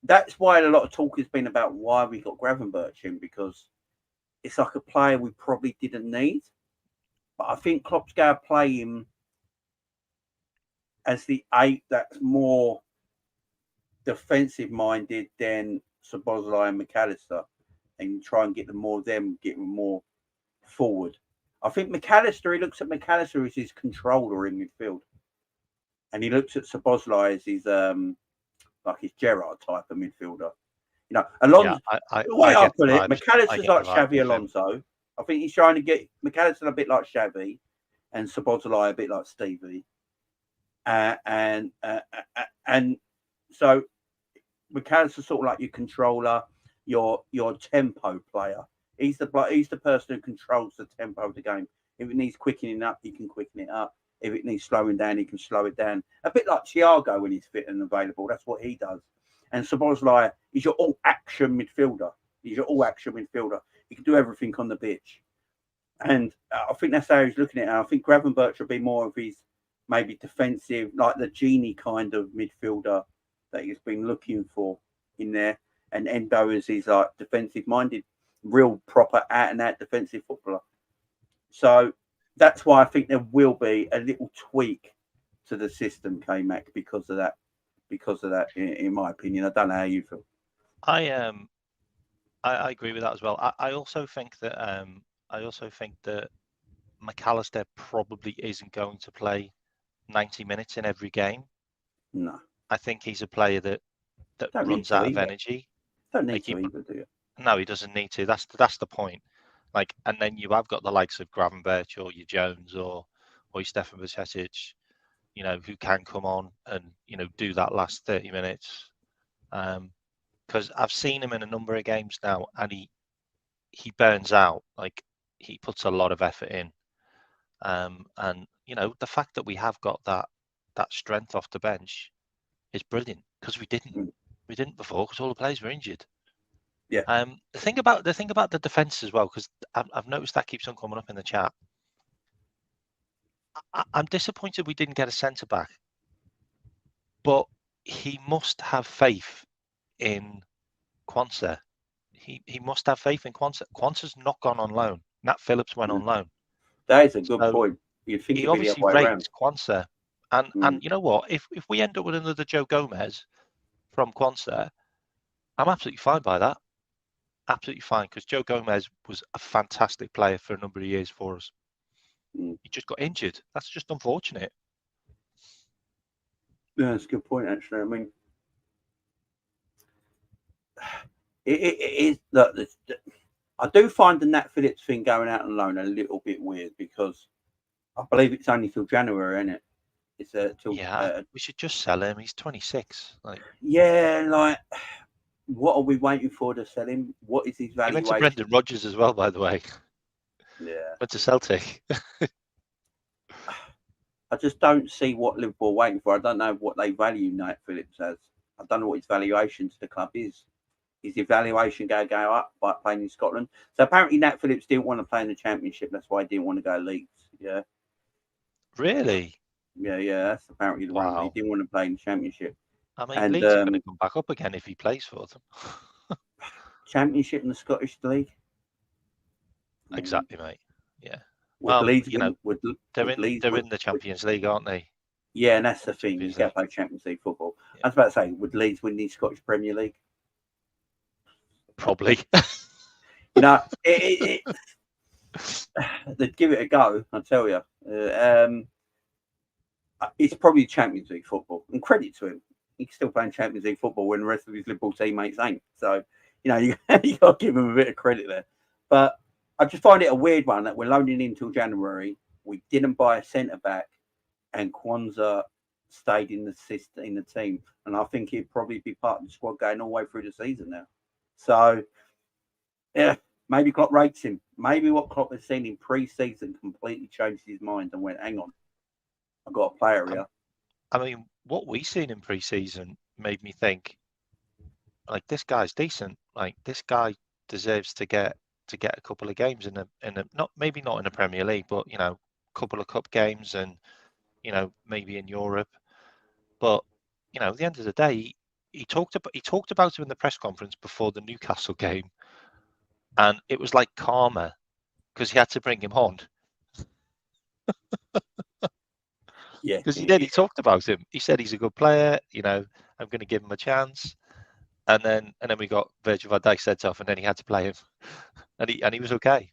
that's why a lot of talk has been about why we got Gravenberch in, because it's like a player we probably didn't need. But I think Klopp's going to play him as the 8 that's more defensive minded than Szoboszlai and McAllister, and try and get them more forward. I think McAllister, he looks at McAllister as his controller in midfield, and he looks at Szoboszlai as his like his Gerrard type of midfielder. Alonso. The way I put it, McAllister's like Xavi Alonso. I think he's trying to get McAllister a bit like Xavi, and Szoboszlai a bit like Stevie, and so McAllister's sort of like your controller, your tempo player. He's the person who controls the tempo of the game. If it needs quickening up, he can quicken it up. If it needs slowing down, he can slow it down. A bit like Thiago when he's fit and available. That's what he does. And Szoboszlai is your all-action midfielder. He can do everything on the pitch. And I think that's how he's looking at it. And I think Gravenberch will be more of his maybe defensive, like the Genie kind of midfielder that he's been looking for in there. And Endo is his like defensive-minded, real proper out-and-out defensive footballer. So that's why I think there will be a little tweak to the system, K-Mac, because of that. In my opinion, I don't know how you feel. I agree with that as well. I also think that McAllister probably isn't going to play 90 minutes in every game. No, I think he's a player that runs out of energy. Don't need to either, do you? No, he doesn't need to. That's the point. Like, and then you have got the likes of Gravenberch or your Jones or your Stefan Bajcetic, who can come on and do that last 30 minutes. Because I've seen him in a number of games now, and he burns out. Like, he puts a lot of effort in. And the fact that we have got that strength off the bench is brilliant, because we didn't before, because all the players were injured. Yeah. The thing about the defence as well, because I've noticed that keeps on coming up in the chat. I'm disappointed we didn't get a centre back, but he must have faith in Quansah. He must have faith in Quansah. Quansah's not gone on loan. Nat Phillips went on loan. That is a good point. You'd think He it'd be the obviously other way around. rates Quansah. And you know what? If we end up with another Joe Gomez from Quansah, I'm absolutely fine by that. Absolutely fine, because Joe Gomez was a fantastic player for a number of years for us. He just got injured. That's just unfortunate. Yeah, that's a good point, actually. I mean, it is that I do find the Nat Phillips thing going out on loan a little bit weird, because I believe it's only till January, isn't it? It's till we should just sell him. He's 26. What are we waiting for to sell him? What is his valuation? He went to Brendan Rodgers as well, by the way. Yeah. Went to Celtic. I just don't see what Liverpool are waiting for. I don't know what they value Nat Phillips as. I don't know what his valuation to the club is. Is the valuation going to go up by playing in Scotland? So apparently Nat Phillips didn't want to play in the Championship. That's why he didn't want to go Leagues. Yeah. Really? Yeah. That's apparently the one. He didn't want to play in the Championship. I mean, Leeds are going to come back up again if he plays for them. Championship and the Scottish League. Exactly, mate. Yeah. Well, Leeds, they're in the Champions League, aren't they? Yeah, and that's the thing. You got to play Champions League football. Yeah. I was about to say, would Leeds win the Scottish Premier League? Probably. They'd give it a go, I tell you. It's probably Champions League football, and credit to him. He's still playing Champions League football when the rest of his Liverpool teammates ain't. So, you got to give him a bit of credit there. But I just find it a weird one that we're loaning in until January. We didn't buy a centre back, and Quansah stayed in the team, and I think he'd probably be part of the squad going all the way through the season now. So, yeah, maybe Klopp rates him. Maybe what Klopp has seen in pre-season completely changed his mind and went, "Hang on, I've got a player here." I mean, what we seen in pre-season made me think, like, this guy's decent. Like, this guy deserves to get a couple of games in a maybe not in the Premier League, but a couple of cup games, and maybe in Europe. But at the end of the day, he talked about him in the press conference before the Newcastle game, and it was like karma, because he had to bring him on. Yeah, because he did. He talked about him. He said he's a good player. I'm going to give him a chance. And then we got Virgil van Dijk sent off, and then he had to play him, and he was okay.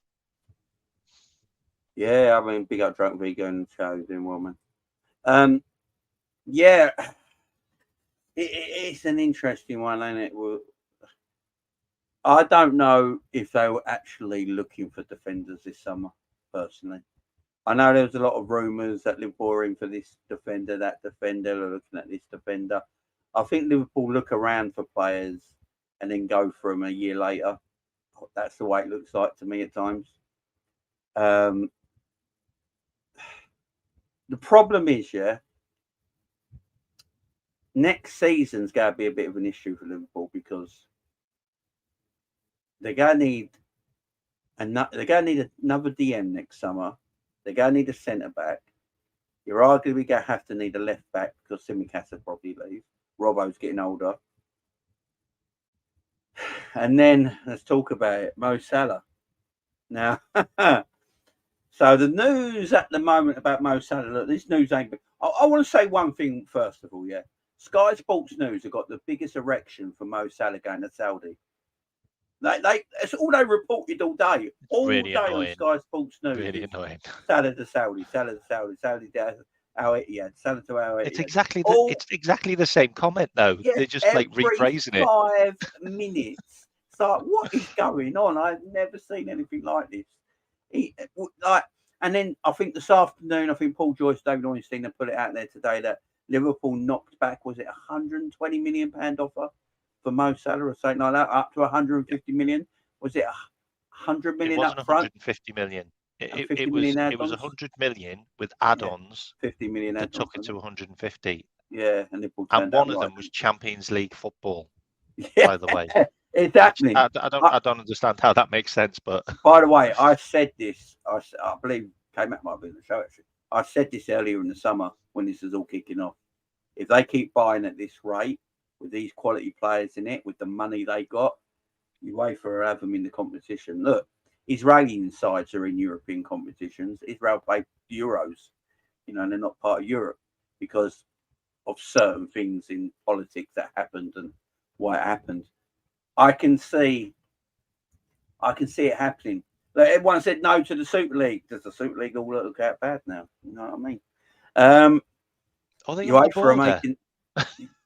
Yeah, I mean, big up Drunk Vegan show, doing well, man. Yeah, it's an interesting one, isn't it? I don't know if they were actually looking for defenders this summer, personally. I know there was a lot of rumours that Liverpool are in for this defender, that defender, or looking at this defender. I think Liverpool look around for players and then go for them a year later. That's the way it looks like to me at times. The problem is, next season's going to be a bit of an issue for Liverpool, because they're going to need another DM next summer. They're going to need a centre back. You're arguably going to have to need a left back, because Tsimikas will probably leave. Robbo's getting older. And then let's talk about it. Mo Salah. Now, so the news at the moment about Mo Salah, look, this news ain't big. I want to say one thing first of all, Sky Sports News have got the biggest erection for Mo Salah going to Saudi. That's all they reported all day. All really day annoying. On Sky Sports News. Really annoying. Salah to Saudi, Salah to Saudi, Saudi to Al Ittihad, Salah to Al Ittihad. It's exactly the same comment though. Yeah, they're just like rephrasing it. 5 minutes. It's like, what is going on? I've never seen anything like this. And then I think this afternoon, Paul Joyce, David Ornstein have put it out there today that Liverpool knocked back, was it £120 million offer for Mo Salah or something like that, up to 150 million? Was it 100 million up front? 150 million. It was 100 million with add-ons. 50 million that took it to 150. Yeah, and one of them was Champions League football. By the way, exactly. I don't understand how that makes sense, but by the way, I said this. I believe came out might be the show actually. I said this earlier in the summer when this was all kicking off. if they keep buying at this rate with these quality players in it, with the money they got, UEFA will have them in the competition. Look, Israeli sides are in European competitions. Israel play Euros, and they're not part of Europe because of certain things in politics that happened and why it happened. I can see it happening. Like everyone said no to the Super League. Does the Super League all look out bad now? You know what I mean? Are they on the border?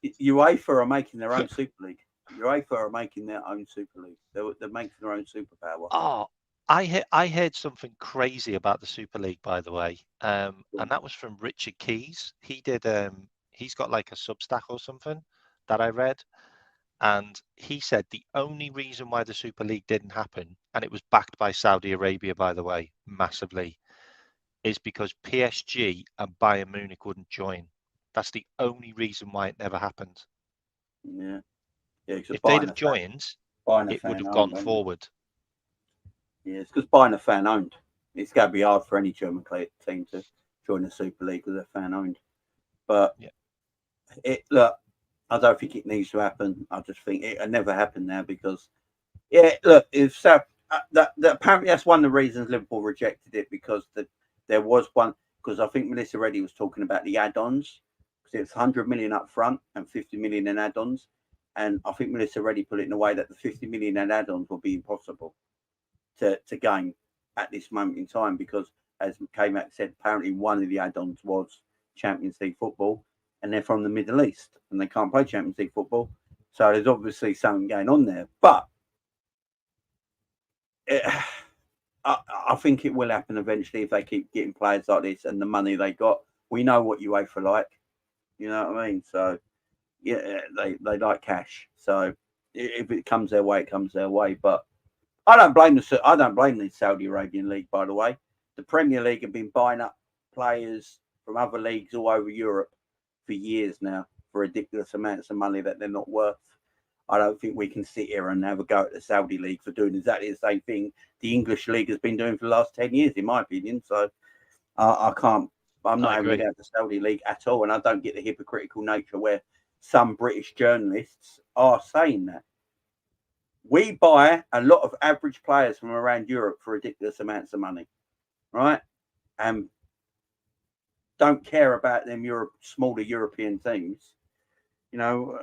UEFA are making their own Super League. UEFA are making their own Super League. They're making their own superpower. Oh, I heard something crazy about the Super League, by the way, and that was from Richard Keys. He did. He's got like a Substack or something that I read, and he said the only reason why the Super League didn't happen, and it was backed by Saudi Arabia, by the way, massively, is because PSG and Bayern Munich wouldn't join. That's the only reason why it never happened. Yeah. If they'd have joined, it would have gone forward. Yeah, it's because Bayern are fan owned. It's going to be hard for any German team to join the Super League because they're fan owned. But look, I don't think it needs to happen. I just think it'll never happen now because, look, if South, apparently that's one of the reasons Liverpool rejected it because there was one, because I think Melissa Reddy was talking about the add-ons, because it was 100 million up front and 50 million in add-ons. And I think Melissa Reddy put it in a way that the 50 million in add-ons will be impossible to gain at this moment in time because, as K-Mac said, apparently one of the add-ons was Champions League football, and they're from the Middle East and they can't play Champions League football. So there's obviously something going on there. But I think it will happen eventually if they keep getting players like this and the money they got. We know what UEFA like. You know what I mean? So, yeah, they like cash. So if it comes their way, it comes their way. But I don't blame the Saudi Arabian League, by the way. The Premier League have been buying up players from other leagues all over Europe for years now for ridiculous amounts of money that they're not worth. I don't think we can sit here and have a go at the Saudi League for doing exactly the same thing the English League has been doing for the last 10 years, in my opinion. So I can't. I'm not having a go at the Saudi League at all, and I don't get the hypocritical nature where some British journalists are saying that. We buy a lot of average players from around Europe for ridiculous amounts of money, right? And don't care about them smaller European teams. No,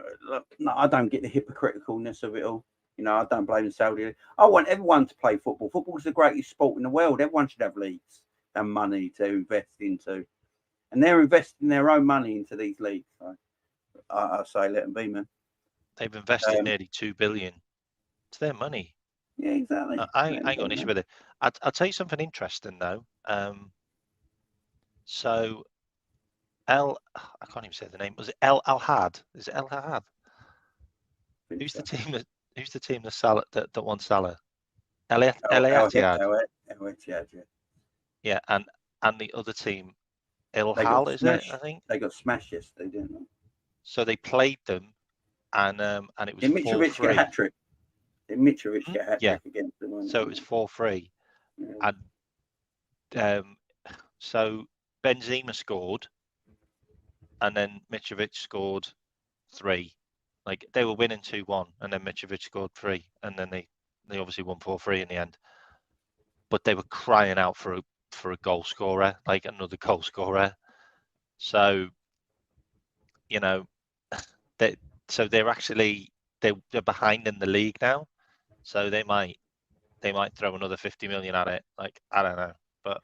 I don't get the hypocriticalness of it all. I don't blame the Saudi. I want everyone to play football. Football is the greatest sport in the world. Everyone should have leagues and money to invest into. And they're investing their own money into these leagues. So I say let them be, man. They've invested nearly 2 billion. It's their money. Yeah, exactly. I ain't got an issue with it. I'll tell you something interesting though. So I can't even say the name. Was it El Al-Had? Is it El Al-Had? Who's the team that Salah that won Salah? El Ittihad. Yeah, and the other team, El Hal, is it? I think they got smashed yesterday, didn't they? So they played them, and it was 4-3. Get hat-trick. Did Mitrovic get a hat-trick against them? So it was 4-3, and so Benzema scored, and then Mitrovic scored 3. Like they were winning 2-1, and then Mitrovic scored 3, and then they obviously won 4-3 in the end. But they were crying out for a goal scorer, like another goal scorer. So, they're actually they're behind in the league now. So they might throw another 50 million at it. Like I don't know, but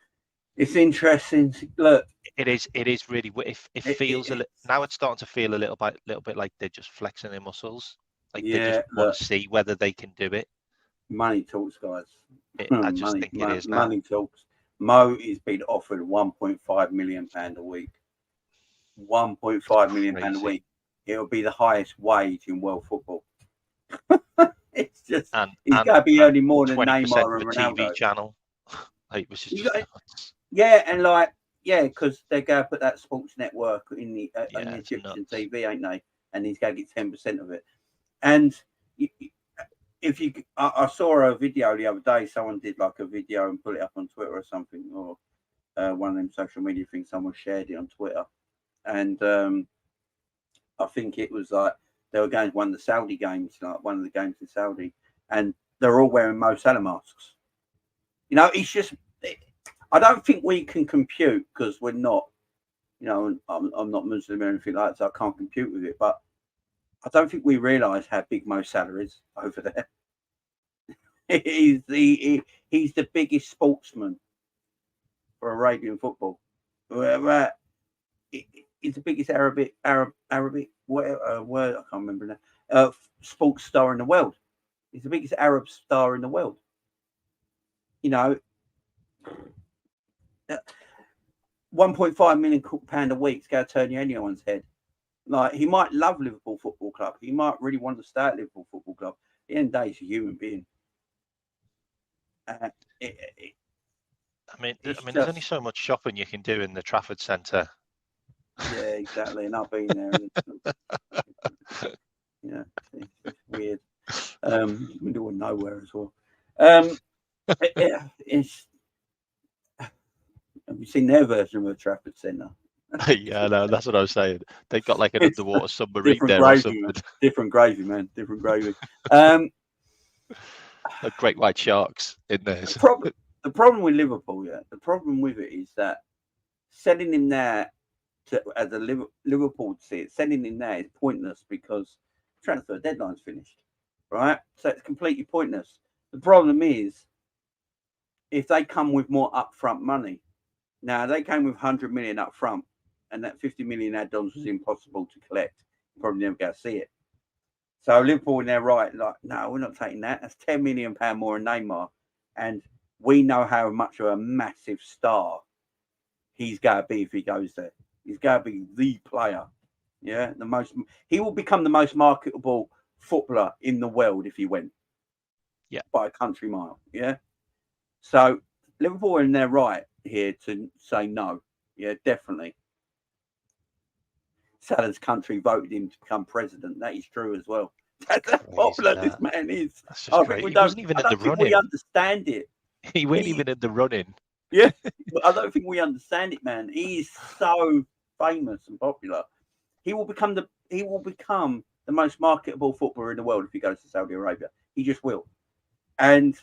it's interesting. Look, it is really. It feels now. It's starting to feel a little bit like they're just flexing their muscles. Like they just want to see whether they can do it. Money talks, guys. I just think it is now. Money talks. Mo is being offered £1.5 million a week. £1.5 million a week. It'll be the highest wage in world football. It's just he's got to be earning more than Neymar and Ronaldo. TV channel. Like, which is just because they're going to put that sports network in the Egyptian TV, ain't they? And he's going to get 10% of it. And I saw a video the other day. Someone did like a video and put it up on Twitter or something, or one of them social media things. Someone shared it on Twitter, and I think it was like they were going to one of the Saudi games, like one of the games in Saudi, and they're all wearing Mo Salah masks. You know, it's just. I don't think we can compute because we're not. You know, I'm not Muslim or anything like that, so I can't compute with it. But I don't think we realise how big Mo Salah is over there. he's the biggest sportsman for Arabian football. He's the biggest Arabic word I can't remember now. Sports star in the world. He's the biggest Arab star in the world. You know, £1.5 million pound a week's going to turn anyone's head. Like, he might love Liverpool Football Club. He might really want to stay at Liverpool Football Club. At the end of the day, he's a human being. I mean, there's only so much shopping you can do in the Trafford Centre. Yeah, exactly. And I've been there. Yeah, it's weird. Middle of nowhere as well. It's. Have you seen their version of a Trafford Centre? Yeah, no, that's what I was saying. They've got like an underwater submarine there gravy, or something. Man. Different gravy, man. Different gravy. Like great white sharks in there. The problem with Liverpool, the problem with it is that selling him there as a Liverpool see it, selling him there is pointless because transfer deadline's finished, right? So it's completely pointless. The problem is if they come with more upfront money. Now they came with 100 million upfront, and that 50 million add-ons was impossible to collect. You probably never go to see it. So Liverpool in their right, like, no, we're not taking that. That's £10 million more in Neymar, and we know how much of a massive star he's going to be if he goes there. He's going to be the player. Yeah, he will become the most marketable footballer in the world if he went. Yeah, by a country mile. Yeah. So Liverpool are in their right here to say no. Yeah, definitely. Salah's country voted him to become president. That is true as well. That's how popular this man is. That's just great. He wasn't even in the running. We understand it. He wasn't even in the running. Yeah, I don't think we understand it, man. He is so famous and popular. He will become the most marketable footballer in the world if he goes to Saudi Arabia. He just will. And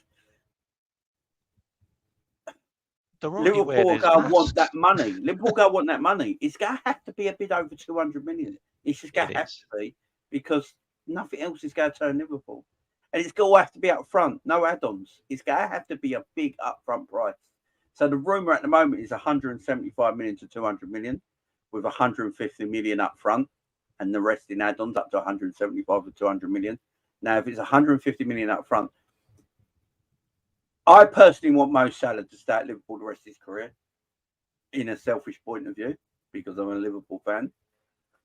Liverpool want that money. Liverpool want that money. It's going to have to be a bit over 200 million. It's just going to have to be because nothing else is going to turn Liverpool. And it's going to have to be up front, no add-ons. It's going to have to be a big upfront price. So the rumour at the moment is 175 million to 200 million with 150 million up front and the rest in add-ons up to 175 to 200 million. Now, if it's 150 million up front, I personally want Mo Salah to stay at Liverpool the rest of his career in a selfish point of view because I'm a Liverpool fan.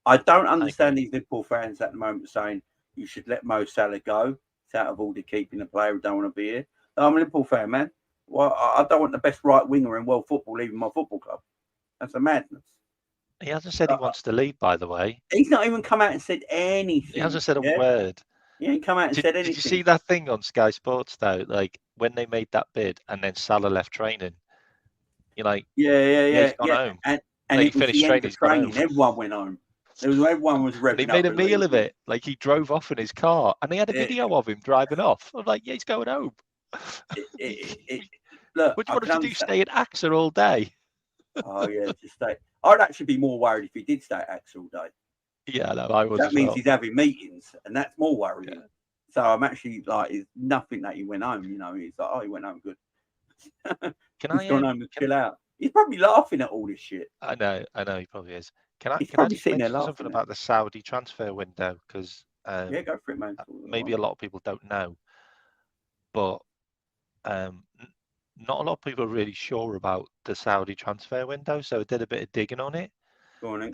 I don't understand these Liverpool fans at the moment saying you should let Mo Salah go. It's out of order keeping a player who don't want to be here. I'm a Liverpool fan, man. Well, I don't want the best right winger in world football leaving my football club. That's a madness. He hasn't said he wants to leave, by the way. He's not even come out and said anything. He hasn't said a word. He ain't come out and said anything. Did you see that thing on Sky Sports, though? Like, when they made that bid and then Salah left training, you're like, he's gone home. And he finished training, he's gone home. Everyone went home. Everyone was revving He made a meal of it. Like, he drove off in his car and they had a video of him driving off. I was like, he's going home. Look, what do you want him to do? Stay at AXA all day? Oh, yeah, just stay. I'd actually be more worried if he did stay at AXA all day. Yeah, no, I was. That means he's having meetings, and that's more worrying. Yeah. So I'm actually like, it's nothing that he went home. You know, he's like, oh, he went home good. He's gone home to chill out. He's probably laughing at all this shit. I know, he probably is. Can I just mention something about the Saudi transfer window? Because yeah, go for it, man. Maybe a lot of people don't know, but not a lot of people are really sure about the Saudi transfer window. So I did a bit of digging on it. Go on in,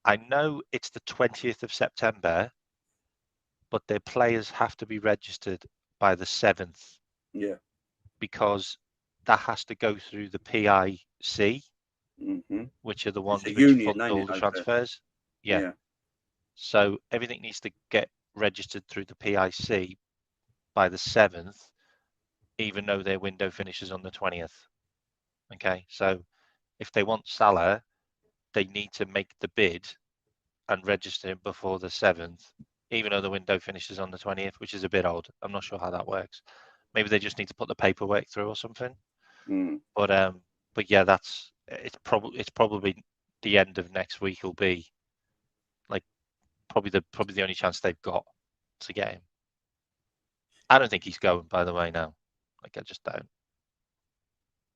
I know it's the 20th of September, but their players have to be registered by the 7th. Yeah. Because that has to go through the PIC, which are the ones which fund all the transfers. Yeah. So everything needs to get registered through the PIC by the 7th, even though their window finishes on the 20th. Okay, so if they want Salah, they need to make the bid and register him before the 7th, even though the window finishes on the 20th, which is a bit odd. I'm not sure how that works. Maybe they just need to put the paperwork through or something. But yeah, it's probably the end of next week will be like probably the only chance they've got to get him. I don't think he's going, by the way, now. Like, I just don't.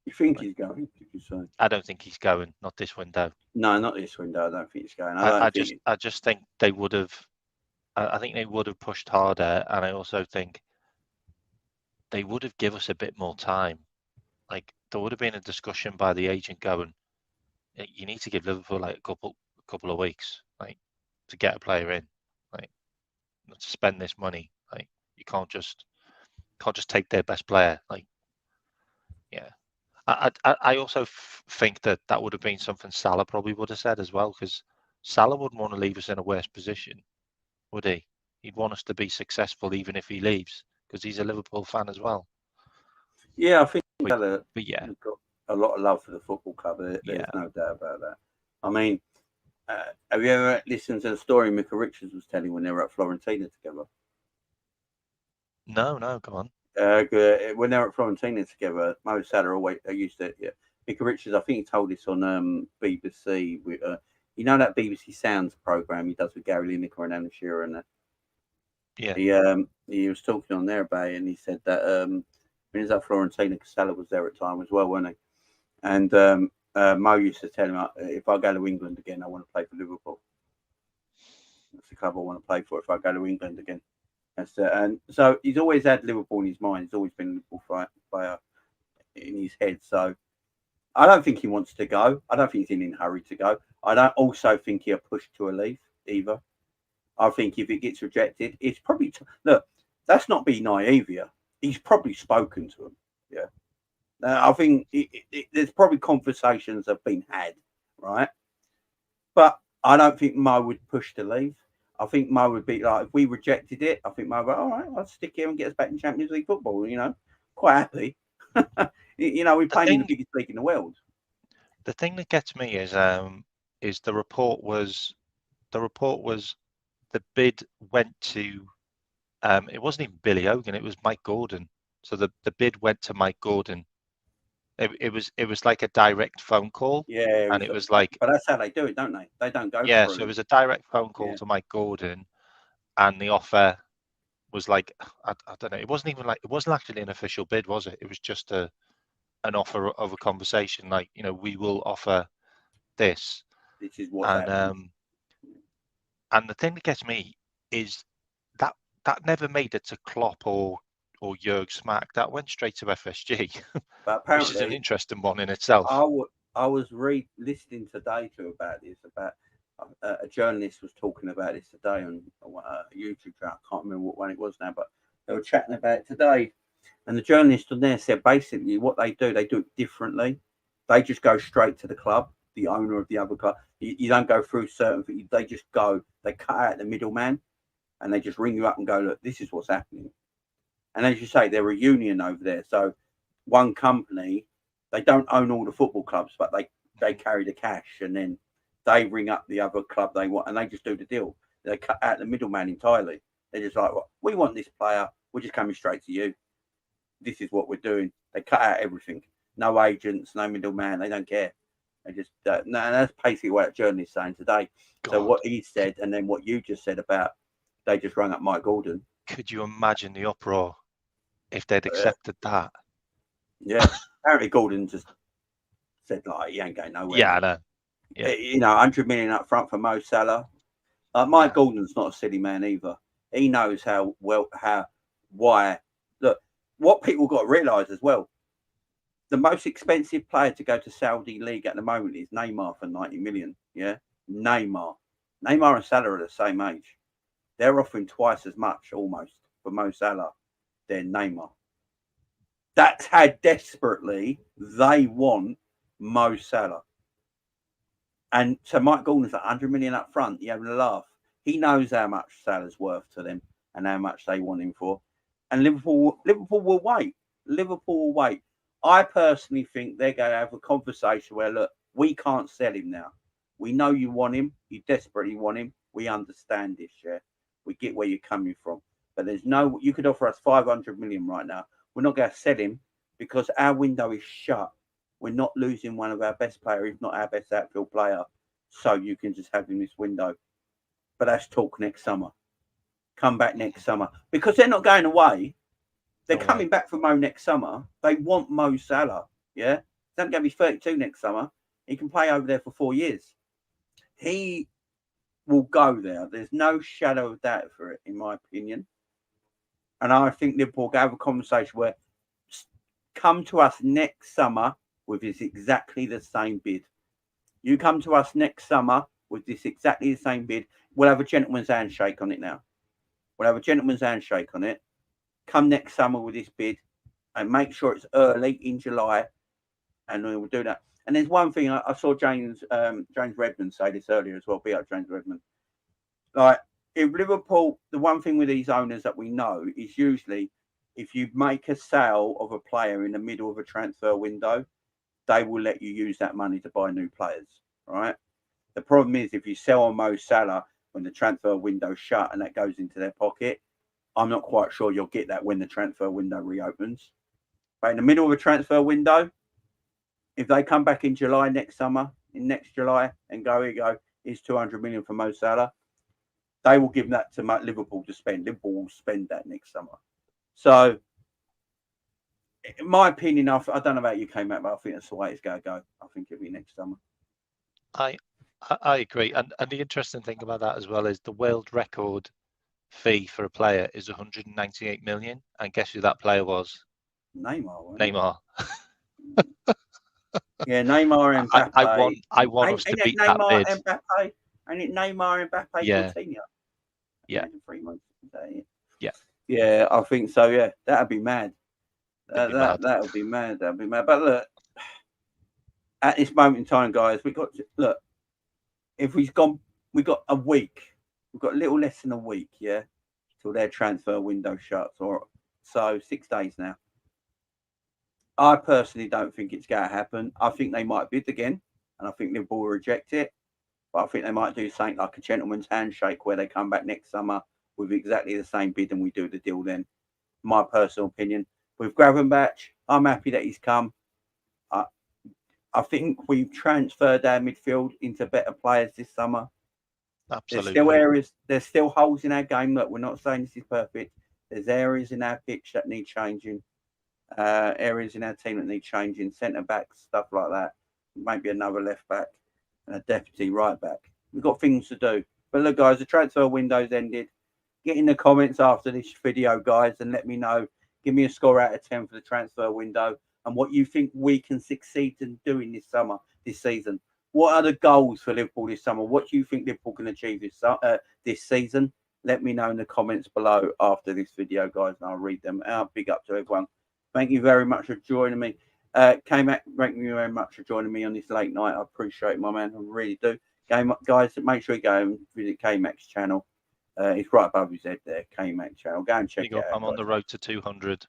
You think he's going? Did you say? I don't think he's going. Not this window. No, not this window. I don't think he's going. I just think they would have. I think they would have pushed harder, and I also think they would have given us a bit more time. Like, there would have been a discussion by the agent going, you need to give Liverpool like a couple of weeks, like, to get a player in, like, to spend this money. Like, you can't just take their best player. Like, yeah. I also think that would have been something Salah probably would have said as well, because Salah wouldn't want to leave us in a worse position, would he? He'd want us to be successful even if he leaves, because he's a Liverpool fan as well. Yeah, I think but yeah, he's got a lot of love for the football club. There's no doubt about that. I mean, have you ever listened to the story Micah Richards was telling when they were at Florentina together? No, come on. When they were at Florentina together, Mo Salah always used to. Yeah, Micah Richards, I think he told this on BBC. With, you know that BBC Sounds program he does with Gary Lineker and Alan Shearer and that. Yeah. He was talking on there about it, and he said that when he was at Florentina, because Salah was there at the time as well, wasn't he? And Mo used to tell him, if I go to England again, I want to play for Liverpool. That's the club I want to play for if I go to England again. And so he's always had Liverpool in his mind. He's always been a Liverpool player in his head. So I don't think he wants to go. I don't think he's in a hurry to go. I don't also think he'll push to a leave either. I think if it gets rejected, it's probably look. That's not being naive here. He's probably spoken to him. Yeah, I think there's probably conversations have been had, right? But I don't think Mo would push to leave. I think Mo would be like, if we rejected it, I think Mo would go, all right, I'll stick here and get us back in Champions League football. You know, quite happy. We're playing in the biggest league in the world. The thing that gets me is the report was the bid went to it wasn't even Billy Hogan, it was Mike Gordon. So the bid went to Mike Gordon. It was like a direct phone call. Yeah, and it was like, but that's how they do it, don't they? They don't go. Yeah, through. So it was a direct phone call to Mike Gordon, and the offer was like, I don't know. It wasn't actually an official bid, was it? It was just an offer of a conversation. Like, we will offer this. This is what's happening. And the thing that gets me is that never made it to Klopp or Jurg Smack. That went straight to FSG, but apparently, which is an interesting one in itself. I was listening today about this. About a journalist was talking about this today on a YouTube channel. I can't remember what one it was now, but they were chatting about it today. And the journalist on there said basically what they do it differently. They just go straight to the club, the owner of the other club. You don't go through certain things. They just go. They cut out the middleman. And they just ring you up and go, look, this is what's happening. And as you say, they're a union over there. So one company, they don't own all the football clubs, but they carry the cash. And then they ring up the other club they want, and they just do the deal. They cut out the middleman entirely. They're just like, well, we want this player. We're just coming straight to you. This is what we're doing. They cut out everything. No agents, no middleman. They don't care. They just, no, that's basically what that journalist is saying today. God. So what he said, and then what you just said about, they just rang up Mike Gordon. Could you imagine the uproar if they'd accepted that? Yeah. Apparently Gordon just said, like, he ain't going nowhere. Yeah, I know. Yeah. 100 million up front for Mo Salah. Mike Gordon's not a silly man either. He knows why. Look, what people got to realise as well, the most expensive player to go to Saudi League at the moment is Neymar for 90 million. Yeah. Neymar and Salah are the same age. They're offering twice as much almost for Mo Salah than Neymar. That's how desperately they want Mo Salah. And so Mike Gordon's at 100 million up front. You're having a laugh. He knows how much Salah's worth to them and how much they want him for. And Liverpool will wait. Liverpool will wait. I personally think they're going to have a conversation where, look, we can't sell him now. We know you want him. You desperately want him. We understand this, yeah. We get where you're coming from. But there's no, you could offer us 500 million right now. We're not going to sell him because our window is shut. We're not losing one of our best players, if not our best outfield player. So you can just have him this window. But that's talk next summer. Come back next summer. Because they're not going away. They're coming back for Mo next summer. They want Mo Salah, yeah? He's going to be 32 next summer. He can play over there for 4 years. He will go there. There's no shadow of doubt for it, in my opinion. And I think Liverpool will have a conversation where come to us next summer with this exactly the same bid. You come to us next summer with this exactly the same bid. We'll have a gentleman's handshake on it now. We'll have a gentleman's handshake on it. Come next summer with this bid and make sure it's early in July. And we will do that. And there's one thing I saw James Redmond say this earlier as well. Be up, James Redmond. Like, if Liverpool, the one thing with these owners that we know is usually if you make a sale of a player in the middle of a transfer window, they will let you use that money to buy new players, right? The problem is if you sell on Mo Salah when the transfer window's shut and that goes into their pocket, I'm not quite sure you'll get that when the transfer window reopens. But in the middle of a transfer window, if they come back in July next July, and go, here you go, here's 200 million for Mo Salah, they will give that to Liverpool to spend. Liverpool will spend that next summer. So, in my opinion, I don't know about you, K-Mac, but I think that's the way it's going to go. I think it'll be next summer. I agree. And the interesting thing about that as well is the world record fee for a player is 198 million. And guess who that player was? Neymar. Neymar. Yeah, Neymar and Mbappe. I want us to beat that bid. Mbappe? Ain't it Neymar and Mbappe? Yeah. Coutinho? Yeah. 3 months. Yeah. Yeah, I think so. Yeah, that'd be mad. That would be mad. That'd be mad. But look, at this moment in time, guys, we got to, look. If we've got a week. We've got a little less than a week. Yeah, till their transfer window shuts, or so 6 days now. I personally don't think it's going to happen. I think they might bid again, and I think Liverpool will reject it. But I think they might do something like a gentleman's handshake where they come back next summer with exactly the same bid and we do the deal then. My personal opinion. With Gravenberch, I'm happy that he's come. I think we've transferred our midfield into better players this summer. Absolutely. There's still holes in our game. Look, we're not saying this is perfect. There's areas in our pitch that need changing. Areas in our team that need changing. Centre backs, stuff like that. Maybe another left back and a deputy right back. We've got things to do. But look, guys, the transfer window's ended. Get in the comments after this video, guys, and let me know. Give me a score out of 10 for the transfer window and what you think we can succeed in doing this season. What are the goals for Liverpool this summer? What do you think Liverpool can achieve this season? Let me know in the comments below after this video, guys, and I'll read them out. Big up to everyone. Thank you very much for joining me. K-Mac, thank you very much for joining me on this late night. I appreciate it, my man. I really do. Guys, make sure you go and visit K-Mac's channel. It's right above his head there, K-Mac channel. Go and check it out. I'm on the road to 200.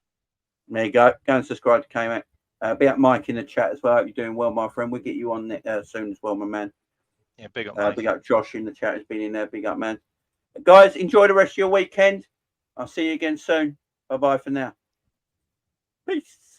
There you go. Go and subscribe to K-Mac. Be up Mike in the chat as well. Hope you're doing well, my friend. We'll get you on soon as well, my man. Yeah, big up, Mike. Big up Josh in the chat. Has been in there. Big up, man. Guys, enjoy the rest of your weekend. I'll see you again soon. Bye-bye for now. Peace.